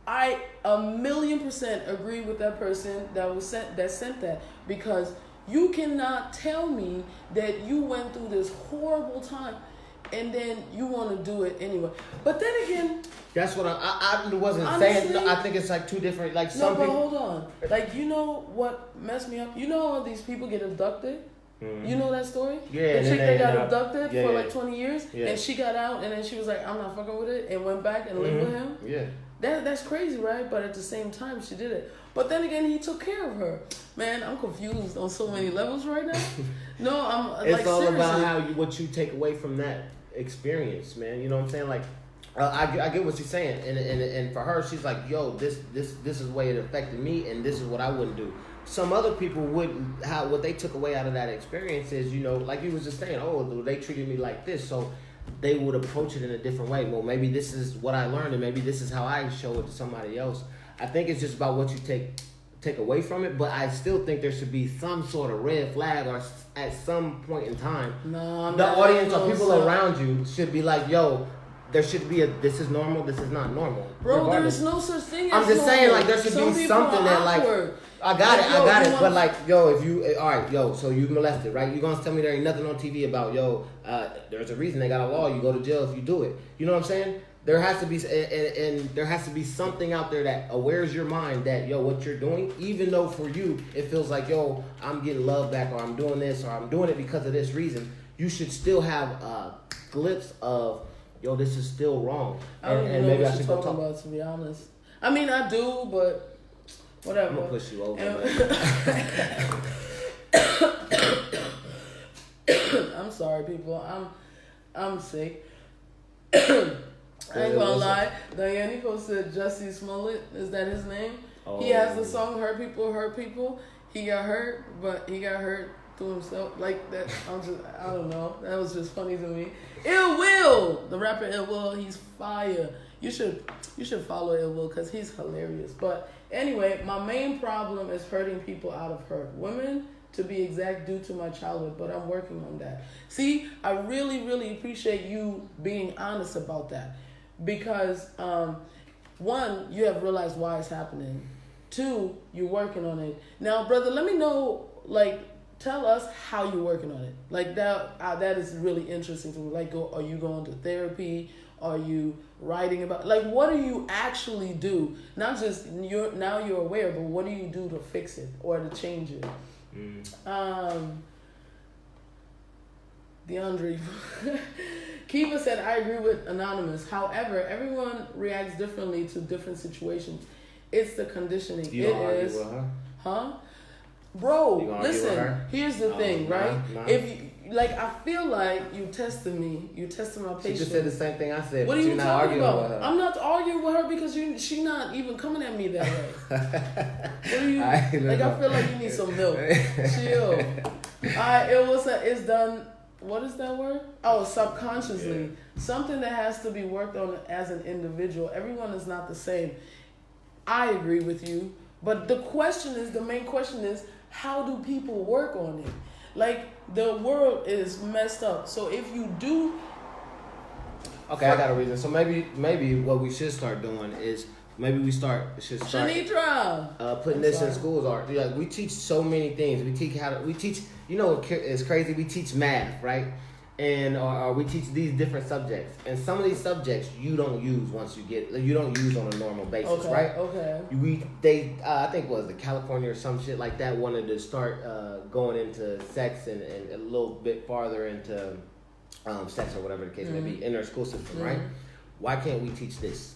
[SPEAKER 1] I 1,000,000% agree with that person that sent that, because you cannot tell me that you went through this horrible time and then you want to do it anyway. But then again,
[SPEAKER 2] that's what I wasn't
[SPEAKER 1] honestly,
[SPEAKER 2] saying. No, I think it's like two different, like some
[SPEAKER 1] no, but
[SPEAKER 2] people.
[SPEAKER 1] hold on. Like, you know what messed me up? You know how these people get abducted?
[SPEAKER 2] Mm-hmm.
[SPEAKER 1] You know that story?
[SPEAKER 2] Yeah.
[SPEAKER 1] The chick that got abducted for like 20 years,
[SPEAKER 2] yeah.
[SPEAKER 1] and she got out, and then she was like, I'm not fucking with it, and went back and lived with him.
[SPEAKER 2] Yeah.
[SPEAKER 1] That's crazy, right? But at the same time, she did it. But then again, he took care of her. Man, I'm confused on so many levels right now. No, I'm
[SPEAKER 2] it's
[SPEAKER 1] like,
[SPEAKER 2] all
[SPEAKER 1] seriously.
[SPEAKER 2] about what you take away from that experience, man. You know what I'm saying? Like, I get what she's saying, and for her, she's like, yo, this is the way it affected me, and this is what I wouldn't do. Some other people wouldn't. What they took away out of that experience is, you know, like you was just saying, oh, they treated me like this, so they would approach it in a different way. Well, maybe this is what I learned, and maybe this is how I show it to somebody else. I think it's just about what you take away from it, but I still think there should be some sort of red flag, or at some point in time, the audience or people around you should be like, yo, there should be this is normal, this is not normal.
[SPEAKER 1] Bro, there is no such thing as
[SPEAKER 2] I'm just saying, like, there should be something that, like, I got it, but like, yo, if you, all right, yo, so you molested, right? You gonna tell me there ain't nothing on TV about, yo, there's a reason they got a law, you go to jail if you do it. You know what I'm saying? There has to be, and there has to be something out there that awares your mind that, yo, what you're doing, even though for you it feels like, yo, I'm getting love back, or I'm doing this, or I'm doing it because of this reason, you should still have a glimpse of, yo, this is still wrong.
[SPEAKER 1] I don't even know what you're talking about, to be honest. I mean, I do, but whatever.
[SPEAKER 2] I'm gonna push you over.
[SPEAKER 1] I'm sorry, people. I'm sick. I ain't gonna lie. Diane posted Jussie Smollett. Is that his name? Oh. He has the song "Hurt People, Hurt People." He got hurt, but he got hurt to himself. Like that. I don't know. That was just funny to me. Ill Will, the rapper Ill Will. He's fire. You should follow Ill Will because he's hilarious. But anyway, my main problem is hurting people out of hurt. Women, to be exact, due to my childhood, but I'm working on that. See, I really, really appreciate you being honest about that, because one, you have realized why it's happening. Two, you're working on it. Now, brother, let me know, like, tell us how you're working on it. Like, that is really interesting to me. Like, are you going to therapy? Are you writing about, like, what do you actually do? Not just you're aware, but what do you do to fix it or to change it? DeAndre Kiva said, I agree with Anonymous. However, everyone reacts differently to different situations. It's the conditioning.
[SPEAKER 2] You don't argue with her?
[SPEAKER 1] Huh? Bro, listen, here's the thing, right?
[SPEAKER 2] Nah.
[SPEAKER 1] If you, like, I feel like you tested me. You tested my patience.
[SPEAKER 2] She just said the same thing I said.
[SPEAKER 1] What are you talking about?
[SPEAKER 2] With her.
[SPEAKER 1] I'm not arguing with her because she's not even coming at me that way. What are you, I feel like you need some milk. Chill. Alright, it's done. What is that word? Oh, subconsciously. Yeah. Something that has to be worked on as an individual. Everyone is not the same. I agree with you. But the main question is, how do people work on it? Like, the world is messed up. So if you do...
[SPEAKER 2] Okay, I got a reason. So maybe what we should start doing is, maybe we should start putting this in schools. Or like, we teach so many things. We teach, you know, it's crazy. We teach math, right? And or we teach these different subjects, and some of these subjects you don't use you don't use on a normal basis, right? Okay. I think it was the California or some shit like that wanted to start going into sex and a little bit farther into sex or whatever the case may be in their school system, right? Why can't we teach this?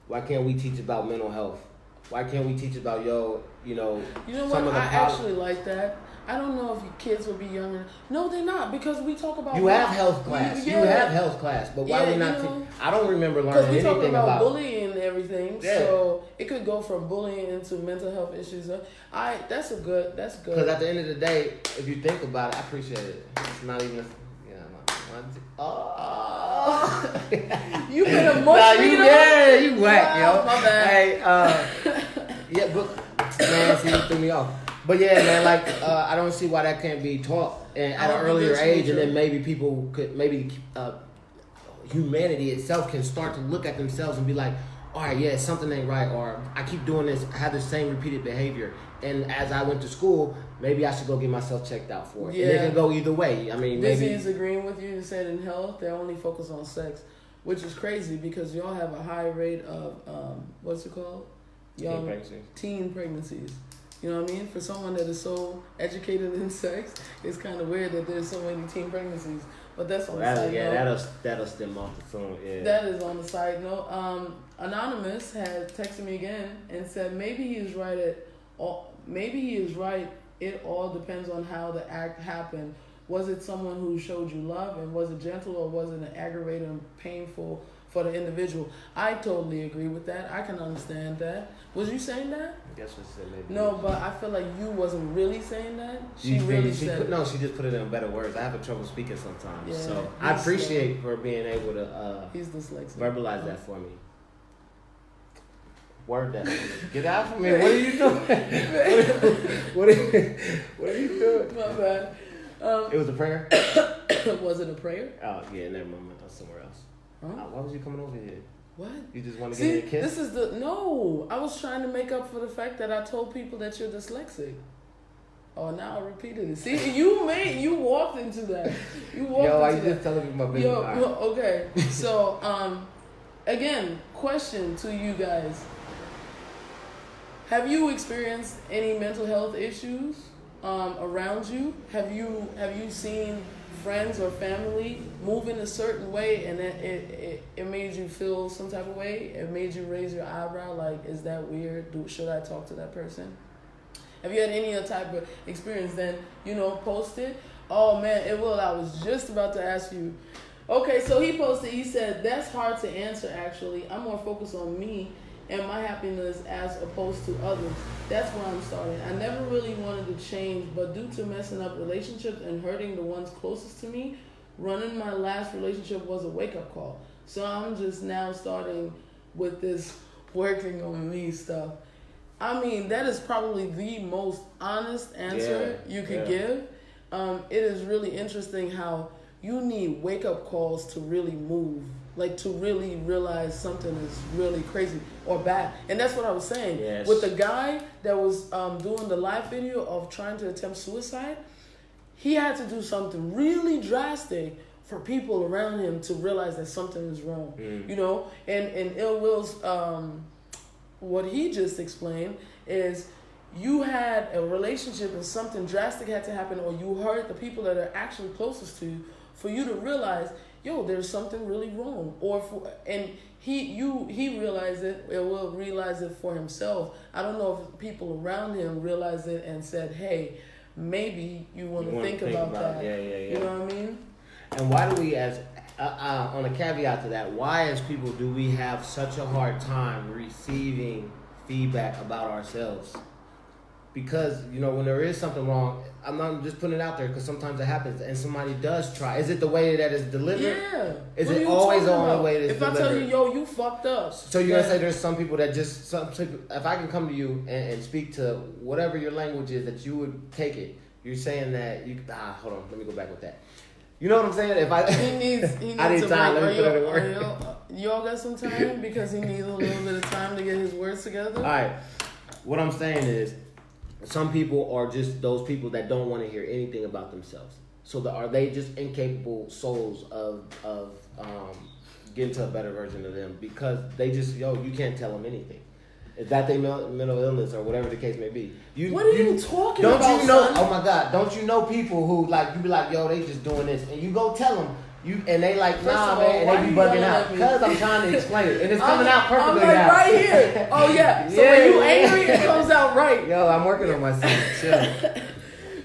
[SPEAKER 2] Why can't we teach about mental health? Why can't we teach about
[SPEAKER 1] you know what? I actually like that. I don't know if kids will be younger. No, they're not, because we talk about...
[SPEAKER 2] You have health class. You have health class, but why we not... I don't remember learning anything about...
[SPEAKER 1] Because we talk about bullying and everything, so it could go from bullying into mental health issues. That's good.
[SPEAKER 2] Because at the end of the day, if you think about it, I appreciate it. It's not even...
[SPEAKER 1] You been a mush reader?
[SPEAKER 2] Yeah, you whack, yo.
[SPEAKER 1] My bad.
[SPEAKER 2] Hey, yeah, but man, see, you threw me off. But yeah, man, like I don't see why that can't be taught at an earlier age, and then maybe people could, humanity itself can start to look at themselves and be like, all right, yeah, something ain't right, or I keep doing this, I have the same repeated behavior, and as I went to school, maybe I should go get myself checked out for it. Yeah. And it can go either way. I mean,
[SPEAKER 1] Busy is agreeing with you and said in health, they're only focused on sex, which is crazy because y'all have a high rate of, what's it called? Teen pregnancies. You know what I mean? For someone that is so educated in sex, it's kind of weird that there's so many teen pregnancies. But that's on the side note.
[SPEAKER 2] Yeah, that'll stem off the phone. Yeah.
[SPEAKER 1] That is on the side note. Anonymous had texted me again and said maybe he is right. It all depends on how the act happened. Was it someone who showed you love, and was it gentle, or was it an aggravating and painful for the individual? I totally agree with that. I can understand that. Was you saying that?
[SPEAKER 2] That's what she said. Maybe.
[SPEAKER 1] No, but I feel like you wasn't really saying that. She said.
[SPEAKER 2] No, she just put it in better words. I have trouble speaking sometimes, so I appreciate her being able to.
[SPEAKER 1] He's dyslexic.
[SPEAKER 2] Verbalize that for me. Word that. Get out from me. What are you doing? What are you doing?
[SPEAKER 1] My bad.
[SPEAKER 2] It was a prayer?
[SPEAKER 1] Was it a prayer?
[SPEAKER 2] Oh, yeah, never mind. I was somewhere else.
[SPEAKER 1] Huh?
[SPEAKER 2] Why was you coming over here?
[SPEAKER 1] What?
[SPEAKER 2] You just want to give me a kiss?
[SPEAKER 1] No. I was trying to make up for the fact that I told people that you're dyslexic. Oh, now I repeated it. See, you walked into that.
[SPEAKER 2] I just telling me my business.
[SPEAKER 1] Okay. So, again, question to you guys. Have you experienced any mental health issues around you? Have you seen friends or family move in a certain way and it made you feel some type of way? It made you raise your eyebrow like, is that weird? Should I talk to that person? Have you had any other type of experience? Then, post it. Oh man, it will. I was just about to ask you. Okay, so he posted, he said, that's hard to answer actually. I'm more focused on me and my happiness as opposed to others. That's where I'm starting. I never really wanted to change, but due to messing up relationships and hurting the ones closest to me, running my last relationship was a wake-up call. So I'm just now starting with this working on me stuff. I mean, that is probably the most honest answer you could give. It is really interesting how you need wake-up calls to really move. Like, to really realize something is really crazy or bad. And that's what I was saying.
[SPEAKER 2] Yes.
[SPEAKER 1] With the guy that was doing the live video of trying to attempt suicide, he had to do something really drastic for people around him to realize that something is wrong. And Ill Will's, what he just explained is you had a relationship and something drastic had to happen, or you hurt the people that are actually closest to you for you to realize, there's something really wrong. He realized it, or will realize it for himself. I don't know if people around him realized it and said, hey, maybe you want to think about that.
[SPEAKER 2] Yeah.
[SPEAKER 1] You know what I mean?
[SPEAKER 2] And why do we, as on a caveat to that, why as people do we have such a hard time receiving feedback about ourselves? Because, when there is something wrong, I'm just putting it out there because sometimes it happens and somebody does try. Is it the way that it's delivered?
[SPEAKER 1] Yeah.
[SPEAKER 2] Is it always the only way that it's delivered?
[SPEAKER 1] If I tell you, you fucked up.
[SPEAKER 2] So you're going to say there's some people that some people, if I can come to you and speak to whatever your language is, that you would take it. You're saying that hold on, let me go back with that. You know what I'm saying? If
[SPEAKER 1] he needs
[SPEAKER 2] I need time. Let me put it in work.
[SPEAKER 1] Y'all got some time because he needs a little bit of time to get his words together.
[SPEAKER 2] All right. What I'm saying is, some people are just those people that don't want to hear anything about themselves. So are they just incapable souls of getting to a better version of them because they just you can't tell them anything. Is that their mental illness or whatever the case may be?
[SPEAKER 1] What are you talking about?
[SPEAKER 2] Don't you know?
[SPEAKER 1] Son?
[SPEAKER 2] Oh my God! Don't you know people who you be like, they just doing this, and you go tell them. And they like, nah, man, and they be bugging out. Because I'm trying to explain it. And it's coming out perfectly
[SPEAKER 1] now.
[SPEAKER 2] now.
[SPEAKER 1] Right here. Oh, yeah. So when you angry, it comes out right.
[SPEAKER 2] Yo, I'm working on myself. Chill.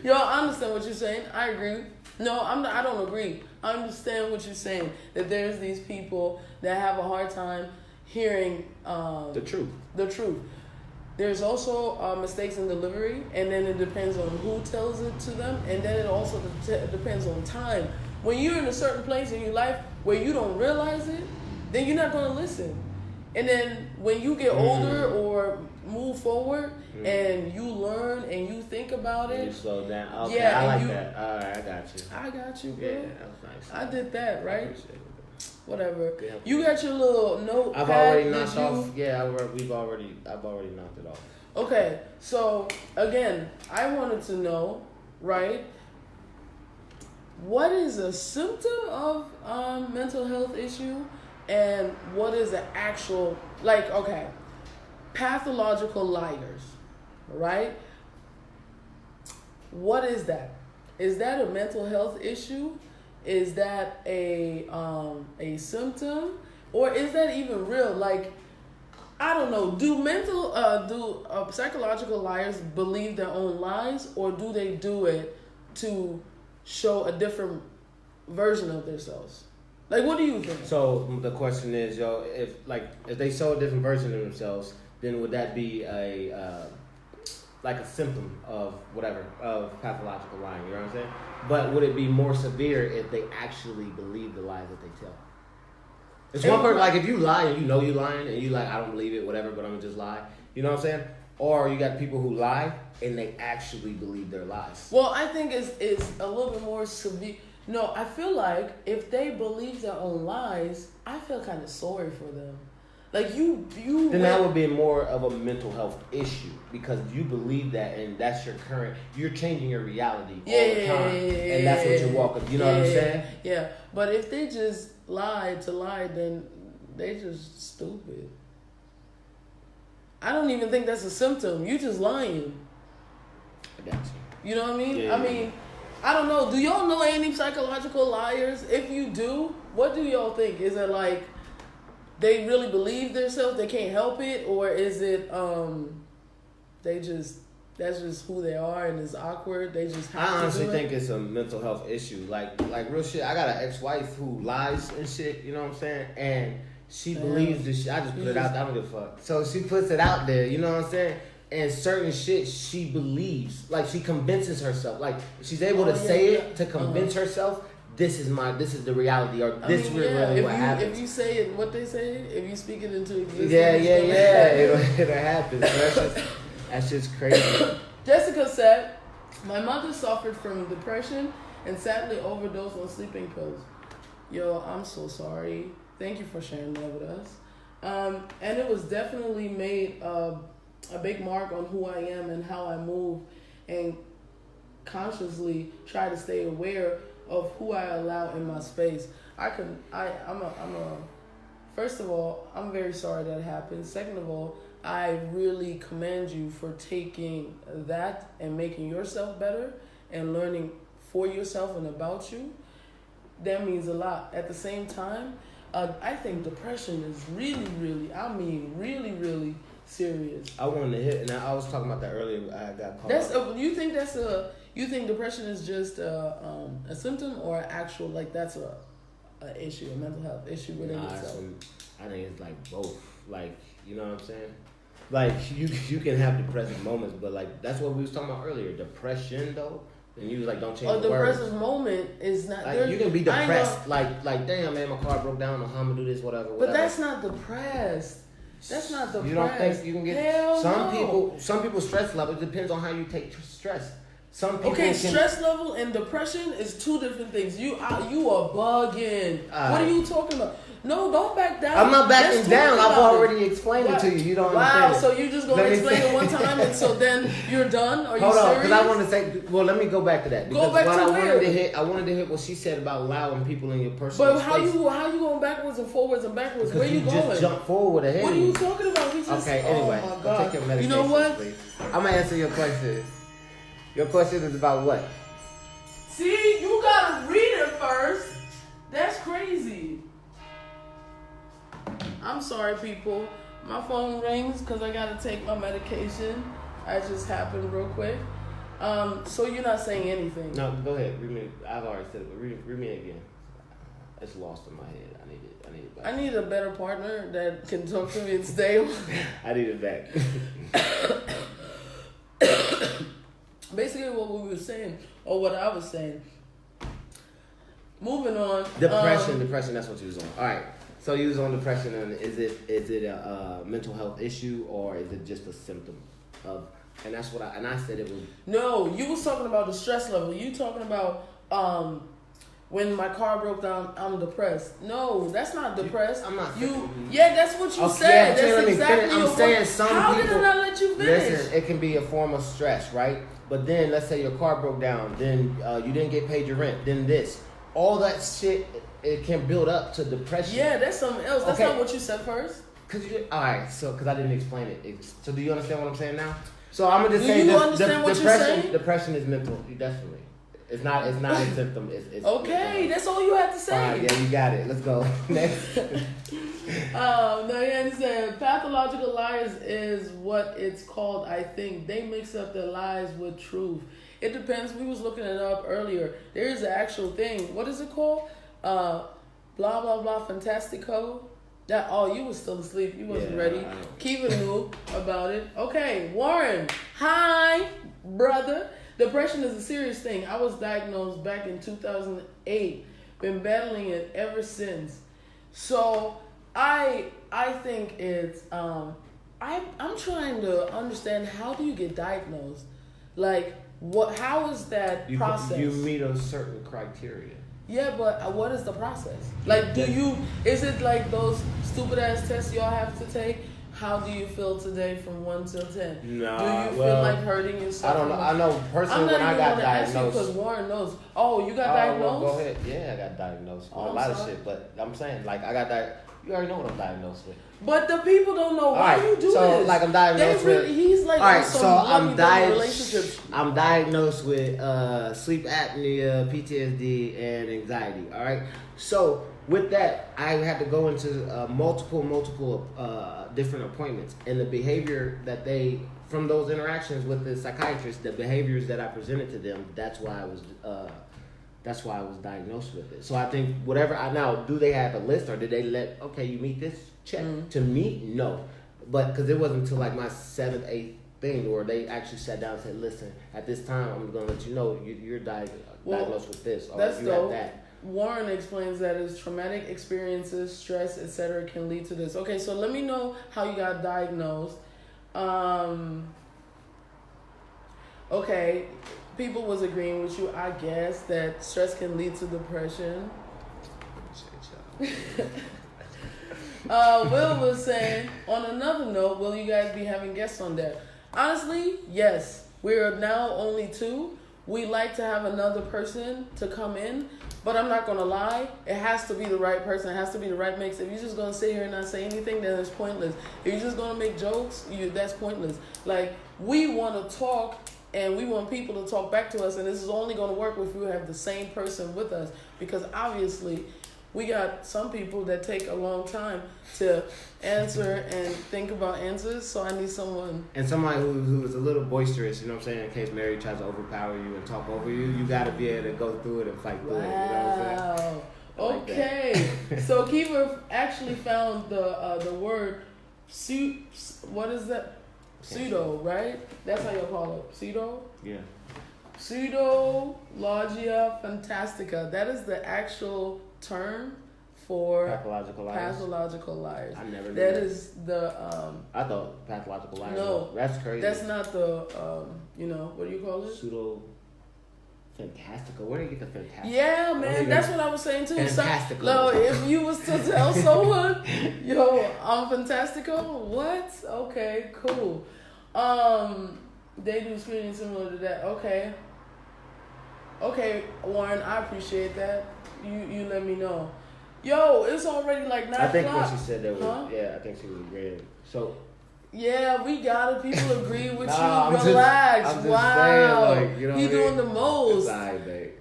[SPEAKER 1] Yo, I understand what you're saying. I agree. No, I don't agree. I understand what you're saying. That there's these people that have a hard time hearing
[SPEAKER 2] the truth.
[SPEAKER 1] The truth. There's also mistakes in delivery, and then it depends on who tells it to them, and then it also depends on time. When you're in a certain place in your life where you don't realize it, then you're not going to listen. And then when you get older or move forward and you learn and you think about it.
[SPEAKER 2] You slow down. Okay,
[SPEAKER 1] yeah,
[SPEAKER 2] I like that. All right, I got you.
[SPEAKER 1] I got you, bro.
[SPEAKER 2] Yeah, that was nice.
[SPEAKER 1] I did that, right?
[SPEAKER 2] I appreciate it.
[SPEAKER 1] Whatever. You got your little notepad.
[SPEAKER 2] I've already knocked off. Yeah, I've already knocked it off.
[SPEAKER 1] Okay, so again, I wanted to know, right? What is a symptom of mental health issue, and what is the actual, like, okay, pathological liars, right? What is that? Is that a mental health issue? Is that a symptom, or is that even real? Like, I don't know. Do psychological liars believe their own lies, or do they do it to show a different version of themselves? Like, what do you think?
[SPEAKER 2] So the question is, yo, if they show a different version of themselves, then would that be a symptom of whatever, of pathological lying? You know what I'm saying? But would it be more severe if they actually believe the lies that they tell? It's one person, like, if you lie and you know you're lying and you like, I don't believe it, whatever, but I'm gonna just lie. You know what I'm saying? Or you got people who lie and they actually believe their lies.
[SPEAKER 1] Well, I think it's a little bit more severe. No, I feel like if they believe their own lies, I feel kind of sorry for them. Like, you.
[SPEAKER 2] Then that would be more of a mental health issue, because you believe that, and that's your current. You're changing your reality all the time, and that's what you're walking. You know what I'm saying?
[SPEAKER 1] Yeah, but if they just lie to lie, then they just stupid. I don't even think that's a symptom. You just lying.
[SPEAKER 2] I got you.
[SPEAKER 1] You know what I mean?
[SPEAKER 2] Yeah.
[SPEAKER 1] I mean, I don't know. Do y'all know any psychological liars? If you do, what do y'all think? Is it like they really believe themselves, they can't help it, or is it that's just who they are and it's awkward, they just have
[SPEAKER 2] I honestly
[SPEAKER 1] to do it?
[SPEAKER 2] think it's a mental health issue. Like real shit. I got an ex-wife who lies and shit, you know what I'm saying? And she believes this shit. I just put it out there, I don't give a fuck. So she puts it out there, you know what I'm saying? And certain shit she believes. Like, she convinces herself. Like, she's able to say it to convince herself, this is the reality, or this is really what happens.
[SPEAKER 1] If you say it, what they say, if you speak it into existence.
[SPEAKER 2] Yeah. It'll happen. So that's just crazy.
[SPEAKER 1] Jessica said, my mother suffered from depression and sadly overdosed on sleeping pills. Yo, I'm so sorry. Thank you for sharing that with us. And it was definitely made a big mark on who I am and how I move, and consciously try to stay aware of who I allow in my space. First of all, I'm very sorry that happened. Second of all, I really commend you for taking that and making yourself better and learning for yourself and about you. That means a lot. At the same time, I think depression is really, really, really serious.
[SPEAKER 2] I wanted to hit, and I was talking about that earlier. I got caught.
[SPEAKER 1] You think depression is just a symptom, or actual, like, that's a issue, a mental health issue within itself?
[SPEAKER 2] I think it's like both. Like, you know what I'm saying? Like, you can have depressive moments, but like that's what we was talking about earlier. Depression though, and you like don't change the words.
[SPEAKER 1] A depressive moment is not.
[SPEAKER 2] Like, you can be depressed. Like damn man, my car broke down. I'm gonna do this, whatever.
[SPEAKER 1] But that's not depressed. That's not depressed. You don't think you can get
[SPEAKER 2] some people's stress level, it depends on how you take stress. Some people
[SPEAKER 1] stress level and depression is two different things. You are bugging. What are you talking about? No, don't back down.
[SPEAKER 2] I'm not backing down. I've already explained it to you. You don't understand.
[SPEAKER 1] Wow, so you just gonna explain it one time and so then you're done? Are you serious?
[SPEAKER 2] Hold on, because I want to say. Well, let me go back to that. Because
[SPEAKER 1] go back to where?
[SPEAKER 2] I wanted to hit what she said about allowing people in your personal space.
[SPEAKER 1] But how you going backwards and forwards and backwards? Where you going?
[SPEAKER 2] Just jump forward ahead.
[SPEAKER 1] What are you talking about?
[SPEAKER 2] Okay. Anyway,
[SPEAKER 1] oh my God.
[SPEAKER 2] Take your medication.
[SPEAKER 1] You know what?
[SPEAKER 2] Please. I'm gonna answer your question. Your question is about what?
[SPEAKER 1] See, you gotta read it first. That's crazy. I'm sorry, people. My phone rings because I gotta take my medication. That just happened real quick. So you're not saying anything.
[SPEAKER 2] No, go ahead. Read me. I've already said it, but read me again. It's lost in my head. I need it back.
[SPEAKER 1] I need a better partner that can talk to me and stay.
[SPEAKER 2] I need it back.
[SPEAKER 1] Basically, what we were saying, or what I was saying. Moving on.
[SPEAKER 2] Depression. That's what you was on. All right. So you was on depression, and is it a mental health issue, or is it just a symptom of? And that's what I said it was.
[SPEAKER 1] No, you was talking about the stress level. You talking about when my car broke down, I'm depressed. No, that's not depressed.
[SPEAKER 2] I'm not.
[SPEAKER 1] Yeah, that's what you said.
[SPEAKER 2] Yeah,
[SPEAKER 1] that's exactly.
[SPEAKER 2] I'm saying some
[SPEAKER 1] How
[SPEAKER 2] people.
[SPEAKER 1] How did I not let you finish?
[SPEAKER 2] Listen, it can be a form of stress, right? But then, let's say your car broke down. Then you didn't get paid your rent. Then this, all that shit, it can build up to depression.
[SPEAKER 1] Yeah, that's something else. That's not what you said first.
[SPEAKER 2] Because I didn't explain it. So do you understand what I'm saying now? So I'm gonna just say
[SPEAKER 1] you understand what you're saying?
[SPEAKER 2] Depression is mental. Definitely. It's not a symptom. It's
[SPEAKER 1] okay, that's all you have to say.
[SPEAKER 2] Fine, yeah, you got it. Let's go. Next.
[SPEAKER 1] No, you understand. Pathological liars is what it's called, I think. They mix up their lies with truth. It depends. We was looking it up earlier. There is an actual thing. What is it called? Blah, blah, blah, fantastico. You was still asleep. You wasn't ready. Kiva knew about it. Okay, Warren. Hi, brother. Depression is a serious thing. I was diagnosed back in 2008. Been battling it ever since. So I think it's I'm trying to understand, how do you get diagnosed? Like how is that process?
[SPEAKER 2] You meet a certain criteria.
[SPEAKER 1] Yeah, but what is the process? Like, is it like those stupid ass tests y'all have to take? How do you feel today from 1 till 10?
[SPEAKER 2] Nah,
[SPEAKER 1] do you feel like hurting yourself?
[SPEAKER 2] I don't know. I know personally when I got diagnosed.
[SPEAKER 1] Because Warren knows. Oh, you got diagnosed?
[SPEAKER 2] Well, go ahead. Yeah, I got diagnosed with a lot of shit. But I'm saying, like, I got diagnosed. You already know what I'm diagnosed with.
[SPEAKER 1] But the people don't know why you do this.
[SPEAKER 2] So, like, I'm diagnosed with.
[SPEAKER 1] He's like,
[SPEAKER 2] all right,
[SPEAKER 1] some
[SPEAKER 2] so I'm
[SPEAKER 1] relationship.
[SPEAKER 2] I'm diagnosed with sleep apnea, PTSD, and anxiety. All right. So with that, I had to go into multiple different appointments, and the behavior that from those interactions with the psychiatrist, the behaviors that I presented to them, that's why I was diagnosed with it. So I think do they have a list, or did they you meet this check? Mm-hmm. To me, no. But because it wasn't until like my 7th, 8th thing where they actually sat down and said, listen, at this time, I'm going to let you know you're diagnosed with this, or you have that.
[SPEAKER 1] Warren explains that his traumatic experiences, stress, etc. can lead to this. Okay, so let me know how you got diagnosed. Okay, people was agreeing with you, I guess, that stress can lead to depression. Will was saying, on another note, will you guys be having guests on there? Honestly, yes. We're now only 2. We like to have another person to come in, but I'm not going to lie. It has to be the right person. It has to be the right mix. If you're just going to sit here and not say anything, then it's pointless. If you're just going to make jokes, that's pointless. Like, we want to talk, and we want people to talk back to us, and this is only going to work if we have the same person with us, because obviously we got some people that take a long time to answer and think about answers, so I need someone. And somebody
[SPEAKER 2] who is a little boisterous, you know what I'm saying, in case Mary tries to overpower you and talk over you, you got to be able to go through it and fight through it, you know what I'm saying?
[SPEAKER 1] Okay. So Kiva actually found the word, what is that? Pseudo, right? That's how you call it. Pseudo?
[SPEAKER 2] Yeah.
[SPEAKER 1] Pseudologia fantastica. That is the actual term for pathological liars.
[SPEAKER 2] I never knew
[SPEAKER 1] that. Is the
[SPEAKER 2] I thought pathological liars.
[SPEAKER 1] No,
[SPEAKER 2] that's crazy.
[SPEAKER 1] That's not the what do you call it?
[SPEAKER 2] Pseudo fantastical. Where do you get the fantastical?
[SPEAKER 1] Yeah, man, that's what I was saying too.
[SPEAKER 2] Fantastical.
[SPEAKER 1] No, if you was to tell someone, yo, I'm fantastical. What? Okay, cool. They do screening similar to that. Okay, Warren, I appreciate that. You let me know. Yo, it's already like 9 o'clock.
[SPEAKER 2] I think when she said that was, I think she was agreeing. So.
[SPEAKER 1] Yeah, we got it. People agree with you.
[SPEAKER 2] I'm
[SPEAKER 1] Relax.
[SPEAKER 2] I'm just
[SPEAKER 1] wow.
[SPEAKER 2] Saying, like, you know
[SPEAKER 1] he doing the most.
[SPEAKER 2] It's all right, babe.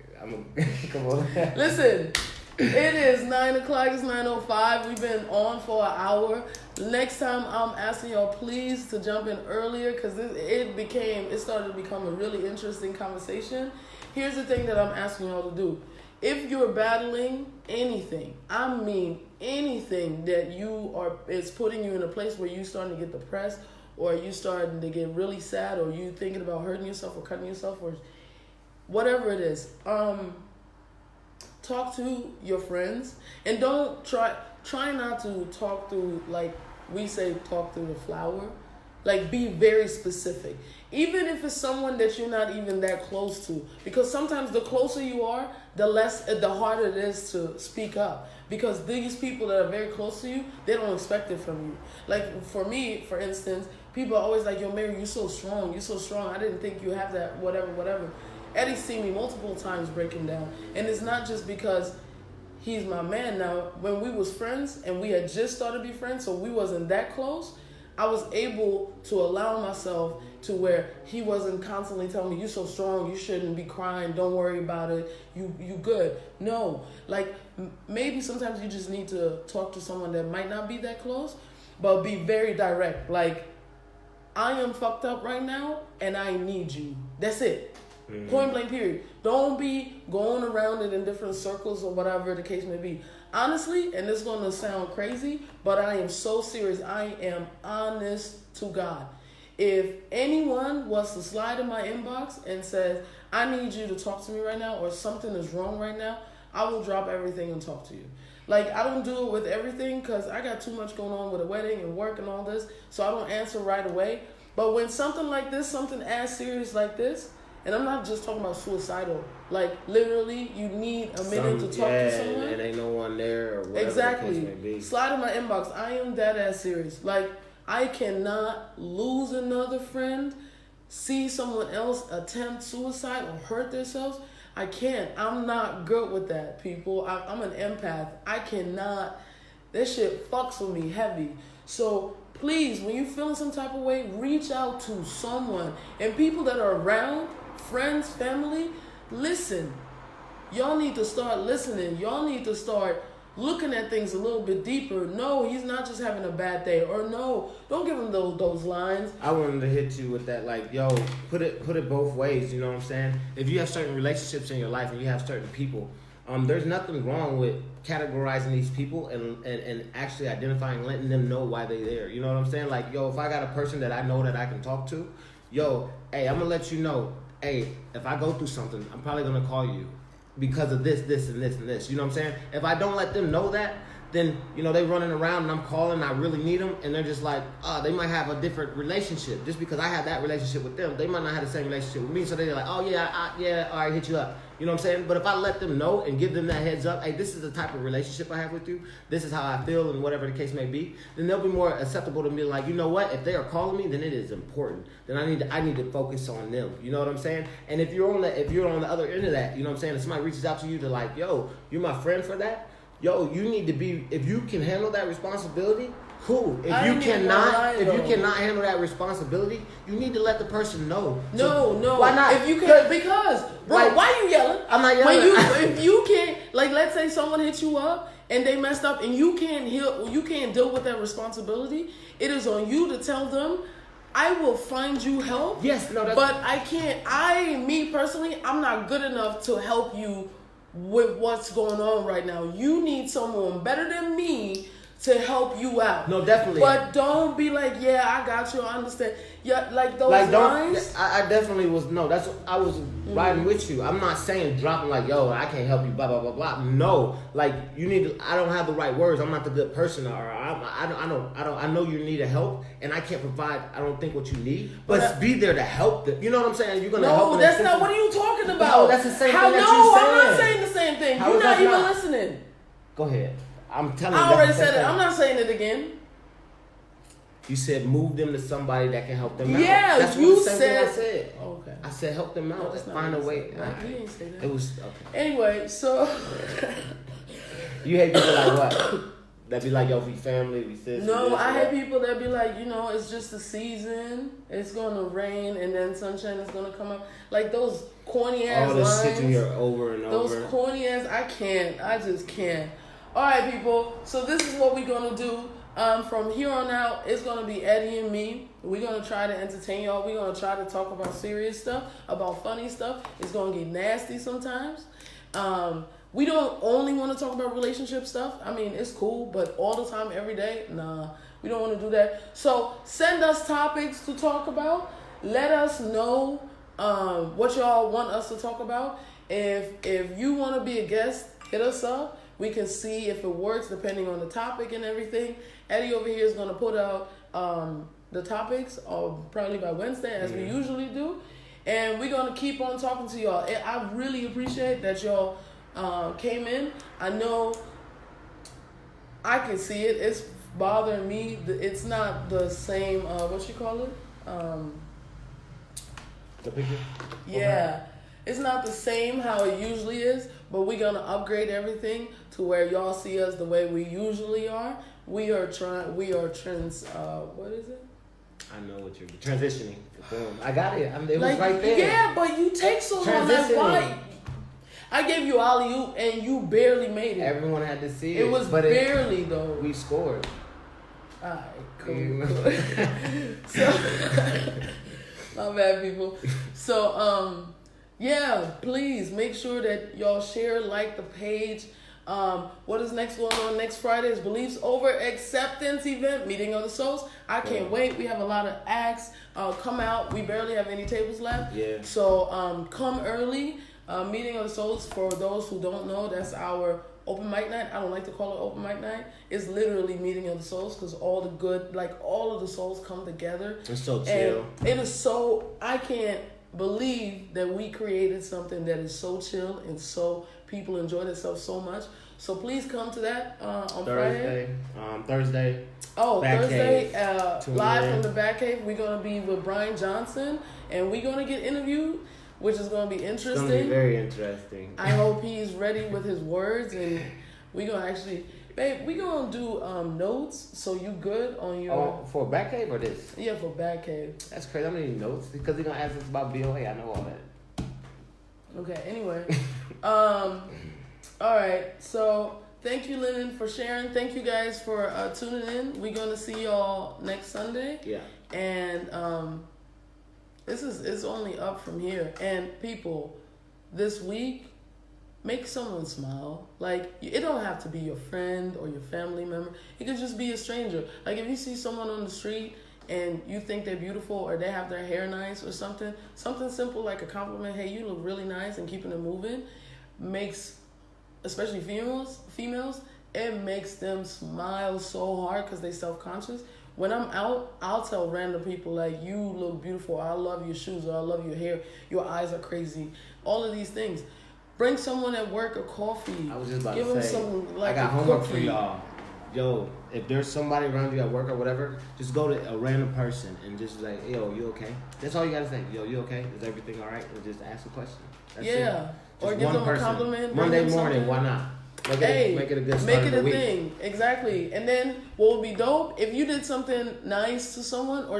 [SPEAKER 2] Come on.
[SPEAKER 1] Listen, it is 9 o'clock. It's 9:05. We've been on for an hour. Next time, I'm asking y'all please to jump in earlier because it started to become a really interesting conversation. Here's the thing that I'm asking y'all to do. If you're battling anything, I mean anything that it's putting you in a place where you're starting to get depressed, or you starting to get really sad, or you thinking about hurting yourself or cutting yourself, or whatever it is, talk to your friends, and don't try not to talk through, like we say, talk through the flower. Like, be very specific. Even if it's someone that you're not even that close to. Because sometimes the closer you are, the harder it is to speak up. Because these people that are very close to you, they don't expect it from you. Like, for me, for instance, people are always like, yo, Mary, you're so strong. You're so strong. I didn't think you have that, whatever. Eddie's seen me multiple times breaking down. And it's not just because he's my man now. When we was friends and we had just started to be friends, so we wasn't that close, I was able to allow myself to where he wasn't constantly telling me, you're so strong, you shouldn't be crying, don't worry about it, you good. No, like maybe sometimes you just need to talk to someone that might not be that close, but be very direct. Like, I am fucked up right now and I need you. That's it. Mm-hmm. Point blank period. Don't be going around it in different circles or whatever the case may be. Honestly, and this is going to sound crazy, but I am so serious. I am honest to God. If anyone was to slide in my inbox and says, I need you to talk to me right now, or something is wrong right now, I will drop everything and talk to you. Like, I don't do it with everything because I got too much going on with a wedding and work and all this, so I don't answer right away. But when something like this, something as serious like this, and I'm not just talking about suicidal. Like, literally, you need a minute to talk to someone.
[SPEAKER 2] And ain't no one there or whatever
[SPEAKER 1] exactly.
[SPEAKER 2] the case may be.
[SPEAKER 1] Slide in my inbox. I am that ass serious. Like, I cannot lose another friend, see someone else attempt suicide or hurt themselves. I can't. I'm not good with that, people. I'm an empath. I cannot. This shit fucks with me heavy. So, please, when you're feeling some type of way, reach out to someone. And people that are around, friends, family, listen. Y'all need to start listening. Y'all need to start looking at things a little bit deeper. No, he's not just having a bad day. Or no, don't give him those lines.
[SPEAKER 2] I wanted to hit you with that, like, yo, put it both ways, you know what I'm saying? If you have certain relationships in your life and you have certain people, there's nothing wrong with categorizing these people and actually identifying, letting them know why they're there. You know what I'm saying? Like, yo, if I got a person that I know that I can talk to, yo, hey, I'm going to let you know, hey, if I go through something, I'm probably going to call you because of this, and this. You know what I'm saying? If I don't let them know that, then, you know, they running around and I'm calling, I really need them, and they're just like, they might have a different relationship. Just because I have that relationship with them, they might not have the same relationship with me, so they're like, oh, yeah, all right, hit you up. You know what I'm saying? But if I let them know and give them that heads up, hey, this is the type of relationship I have with you, this is how I feel, and whatever the case may be, then they'll be more acceptable to me. Like, you know what? If they are calling me, then it is important. Then I need to focus on them. You know what I'm saying? And if you're on the other end of that, you know what I'm saying, if somebody reaches out to you to like, yo, you're my friend for that, yo, you need to be, if you can handle that responsibility, cool. If you cannot handle that responsibility, you need to let the person know.
[SPEAKER 1] No.
[SPEAKER 2] Why not?
[SPEAKER 1] If you can, because, bro, like, why are you yelling?
[SPEAKER 2] I'm not yelling.
[SPEAKER 1] If you can't, like, let's say someone hit you up and they messed up and you can't deal with that responsibility, it is on you to tell them, I will find you help.
[SPEAKER 2] Yes, no, that's...
[SPEAKER 1] But I can't, me personally, I'm not good enough to help you with what's going on right now. You need someone better than me to help you out.
[SPEAKER 2] No, definitely.
[SPEAKER 1] But don't be like, yeah, I got you, I understand. Yeah, like those lines.
[SPEAKER 2] I definitely was, I was riding with you. I'm not saying dropping like, yo, I can't help you, blah, blah, blah, blah. No, like, you need to, I don't have the right words. I'm not the good person, or I know you need a help, and I can't provide, I don't think what you need, but be there to help them. You know what I'm saying? You're going to help them.
[SPEAKER 1] No, that's not, what are you talking about?
[SPEAKER 2] No, that's the same thing that you're saying.
[SPEAKER 1] I'm not saying the same thing. You're not even listening.
[SPEAKER 2] Go ahead. I'm telling you.
[SPEAKER 1] I already said it. I'm not saying it again.
[SPEAKER 2] You said move them to somebody that can help them out.
[SPEAKER 1] Yeah,
[SPEAKER 2] that's
[SPEAKER 1] you
[SPEAKER 2] what the same
[SPEAKER 1] said.
[SPEAKER 2] Thing I said.
[SPEAKER 1] Okay.
[SPEAKER 2] I said help them out.
[SPEAKER 1] No,
[SPEAKER 2] find a way.
[SPEAKER 1] You didn't say that.
[SPEAKER 2] It was okay.
[SPEAKER 1] Anyway, so
[SPEAKER 2] you hate people like what? That be like, yo, we family, we sisters.
[SPEAKER 1] No, I hate people that be like, you know, it's just a season. It's gonna rain and then sunshine is gonna come up. Like those corny ass lines.
[SPEAKER 2] All this shit you hear over and over.
[SPEAKER 1] Those corny ass. I just can't. All right, people. So this is what we're gonna do. From here on out, it's gonna be Eddie and me. We're gonna try to entertain y'all. We're gonna try to talk about serious stuff, about funny stuff. It's gonna get nasty sometimes. We don't only want to talk about relationship stuff. I mean, it's cool, but all the time, every day, nah, we don't want to do that. So send us topics to talk about. Let us know what y'all want us to talk about. If you want to be a guest, hit us up. We can see if it works depending on the topic and everything. Eddie over here is going to put out the topics probably by Wednesday, as we usually do. And we're going to keep on talking to y'all. I really appreciate that y'all came in. I know I can see it. It's bothering me. It's not the same, what you call it?
[SPEAKER 2] The picture?
[SPEAKER 1] Yeah. Okay. It's not the same how it usually is, but we're going to upgrade everything to where y'all see us the way we usually are. What is it?
[SPEAKER 2] I know what you're transitioning. Boom. I got it. It was right there.
[SPEAKER 1] Yeah, but you take so long. That's why I gave you alley-oop and you barely made it.
[SPEAKER 2] Everyone had to see it.
[SPEAKER 1] It was barely though.
[SPEAKER 2] We scored.
[SPEAKER 1] Alright, cool. So, my bad, people. So, yeah, please make sure that y'all share, like the page. What is next going on next Friday is Beliefs Over Acceptance event, Meeting of the Souls. I can't wait. We have a lot of acts. Come out. We barely have any tables left.
[SPEAKER 2] Yeah.
[SPEAKER 1] So come early. Meeting of the Souls, for those who don't know, that's our open mic night. I don't like to call it open mic night. It's literally Meeting of the Souls because all of the souls come together.
[SPEAKER 2] It's so chill.
[SPEAKER 1] And it is so, I can't believe that we created something that is so chill and so people enjoy themselves so much. So please come to that on Friday.
[SPEAKER 2] Thursday.
[SPEAKER 1] Oh, Thursday, live
[SPEAKER 2] in.
[SPEAKER 1] from the Batcave. We're going to be with Brian Johnson, and we're going to get interviewed, which is going to be interesting.
[SPEAKER 2] It's going to be very interesting.
[SPEAKER 1] I hope he's ready with his words, and we're going to actually... Babe, we're going to do notes, so you good on your...
[SPEAKER 2] Oh, for Batcave or this?
[SPEAKER 1] Yeah, for Batcave.
[SPEAKER 2] That's crazy. I'm going to need notes, because he's going to ask us about BOA. I know all that.
[SPEAKER 1] Okay, anyway. All right, so thank you, Lennon, for sharing. Thank you guys for tuning in. We're going to see y'all next Sunday.
[SPEAKER 2] Yeah.
[SPEAKER 1] And it's only up from here. And people, this week, make someone smile. Like, it don't have to be your friend or your family member. It could just be a stranger. Like, if you see someone on the street and you think they're beautiful or they have their hair nice or something simple like a compliment, hey, you look really nice, and keeping it moving makes, especially females, it makes them smile so hard because they self-conscious. When I'm out, I'll tell random people, like, you look beautiful, I love your shoes, or I love your hair, your eyes are crazy, all of these things. Bring someone at work a coffee.
[SPEAKER 2] I was just about
[SPEAKER 1] Give
[SPEAKER 2] to
[SPEAKER 1] them
[SPEAKER 2] say,
[SPEAKER 1] some, like,
[SPEAKER 2] I got
[SPEAKER 1] a
[SPEAKER 2] homework
[SPEAKER 1] cookie.
[SPEAKER 2] for y'all. Yo, if there's somebody around you at work or whatever, just go to a random person and just be like, yo, you okay? That's all you gotta say. Yo, you okay? Is everything all right? And just ask a question. That's
[SPEAKER 1] yeah.
[SPEAKER 2] it.
[SPEAKER 1] Or give them a compliment.
[SPEAKER 2] Monday morning, why not? Make it a good start
[SPEAKER 1] make it
[SPEAKER 2] of the
[SPEAKER 1] a
[SPEAKER 2] week.
[SPEAKER 1] thing. Exactly. And then what would be dope, if you did something nice to someone, or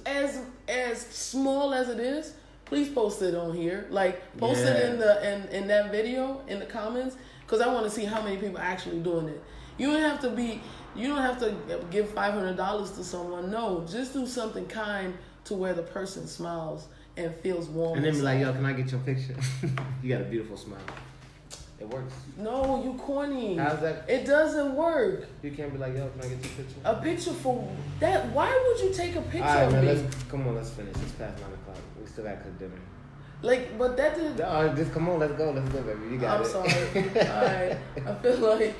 [SPEAKER 1] as small as it is, please post it on here. Like, post it in that video in the comments, because I want to see how many people are actually doing it. You don't have to give $500 to someone. No, just do something kind to where the person smiles and feels warm.
[SPEAKER 2] And then be like, yo, can I get your picture? You got a beautiful smile. It works.
[SPEAKER 1] No, you corny.
[SPEAKER 2] How's that?
[SPEAKER 1] It doesn't work.
[SPEAKER 2] You can't be like, yo, can I get your picture?
[SPEAKER 1] A picture for that? Why would you take a picture
[SPEAKER 2] All right,
[SPEAKER 1] of
[SPEAKER 2] man,
[SPEAKER 1] me?
[SPEAKER 2] let's finish. It's past 9 o'clock. We still got to cook dinner.
[SPEAKER 1] Like, but that did.
[SPEAKER 2] Just come on, let's go, baby. You got
[SPEAKER 1] I'm
[SPEAKER 2] it.
[SPEAKER 1] sorry. All right, I feel like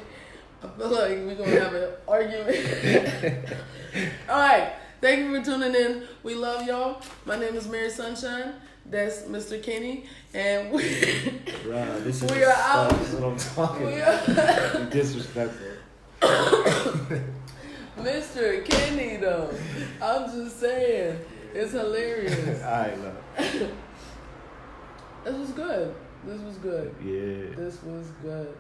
[SPEAKER 1] we're gonna have an argument. All right, thank you for tuning in. We love y'all. My name is Mary Sunshine. That's Mr. Kenny, and we are out.
[SPEAKER 2] This is what I'm talking about. Disrespectful.
[SPEAKER 1] Mr. Kenny, though. I'm just saying, it's hilarious.
[SPEAKER 2] All right, love.
[SPEAKER 1] This was good.
[SPEAKER 2] Yeah.
[SPEAKER 1] This was good.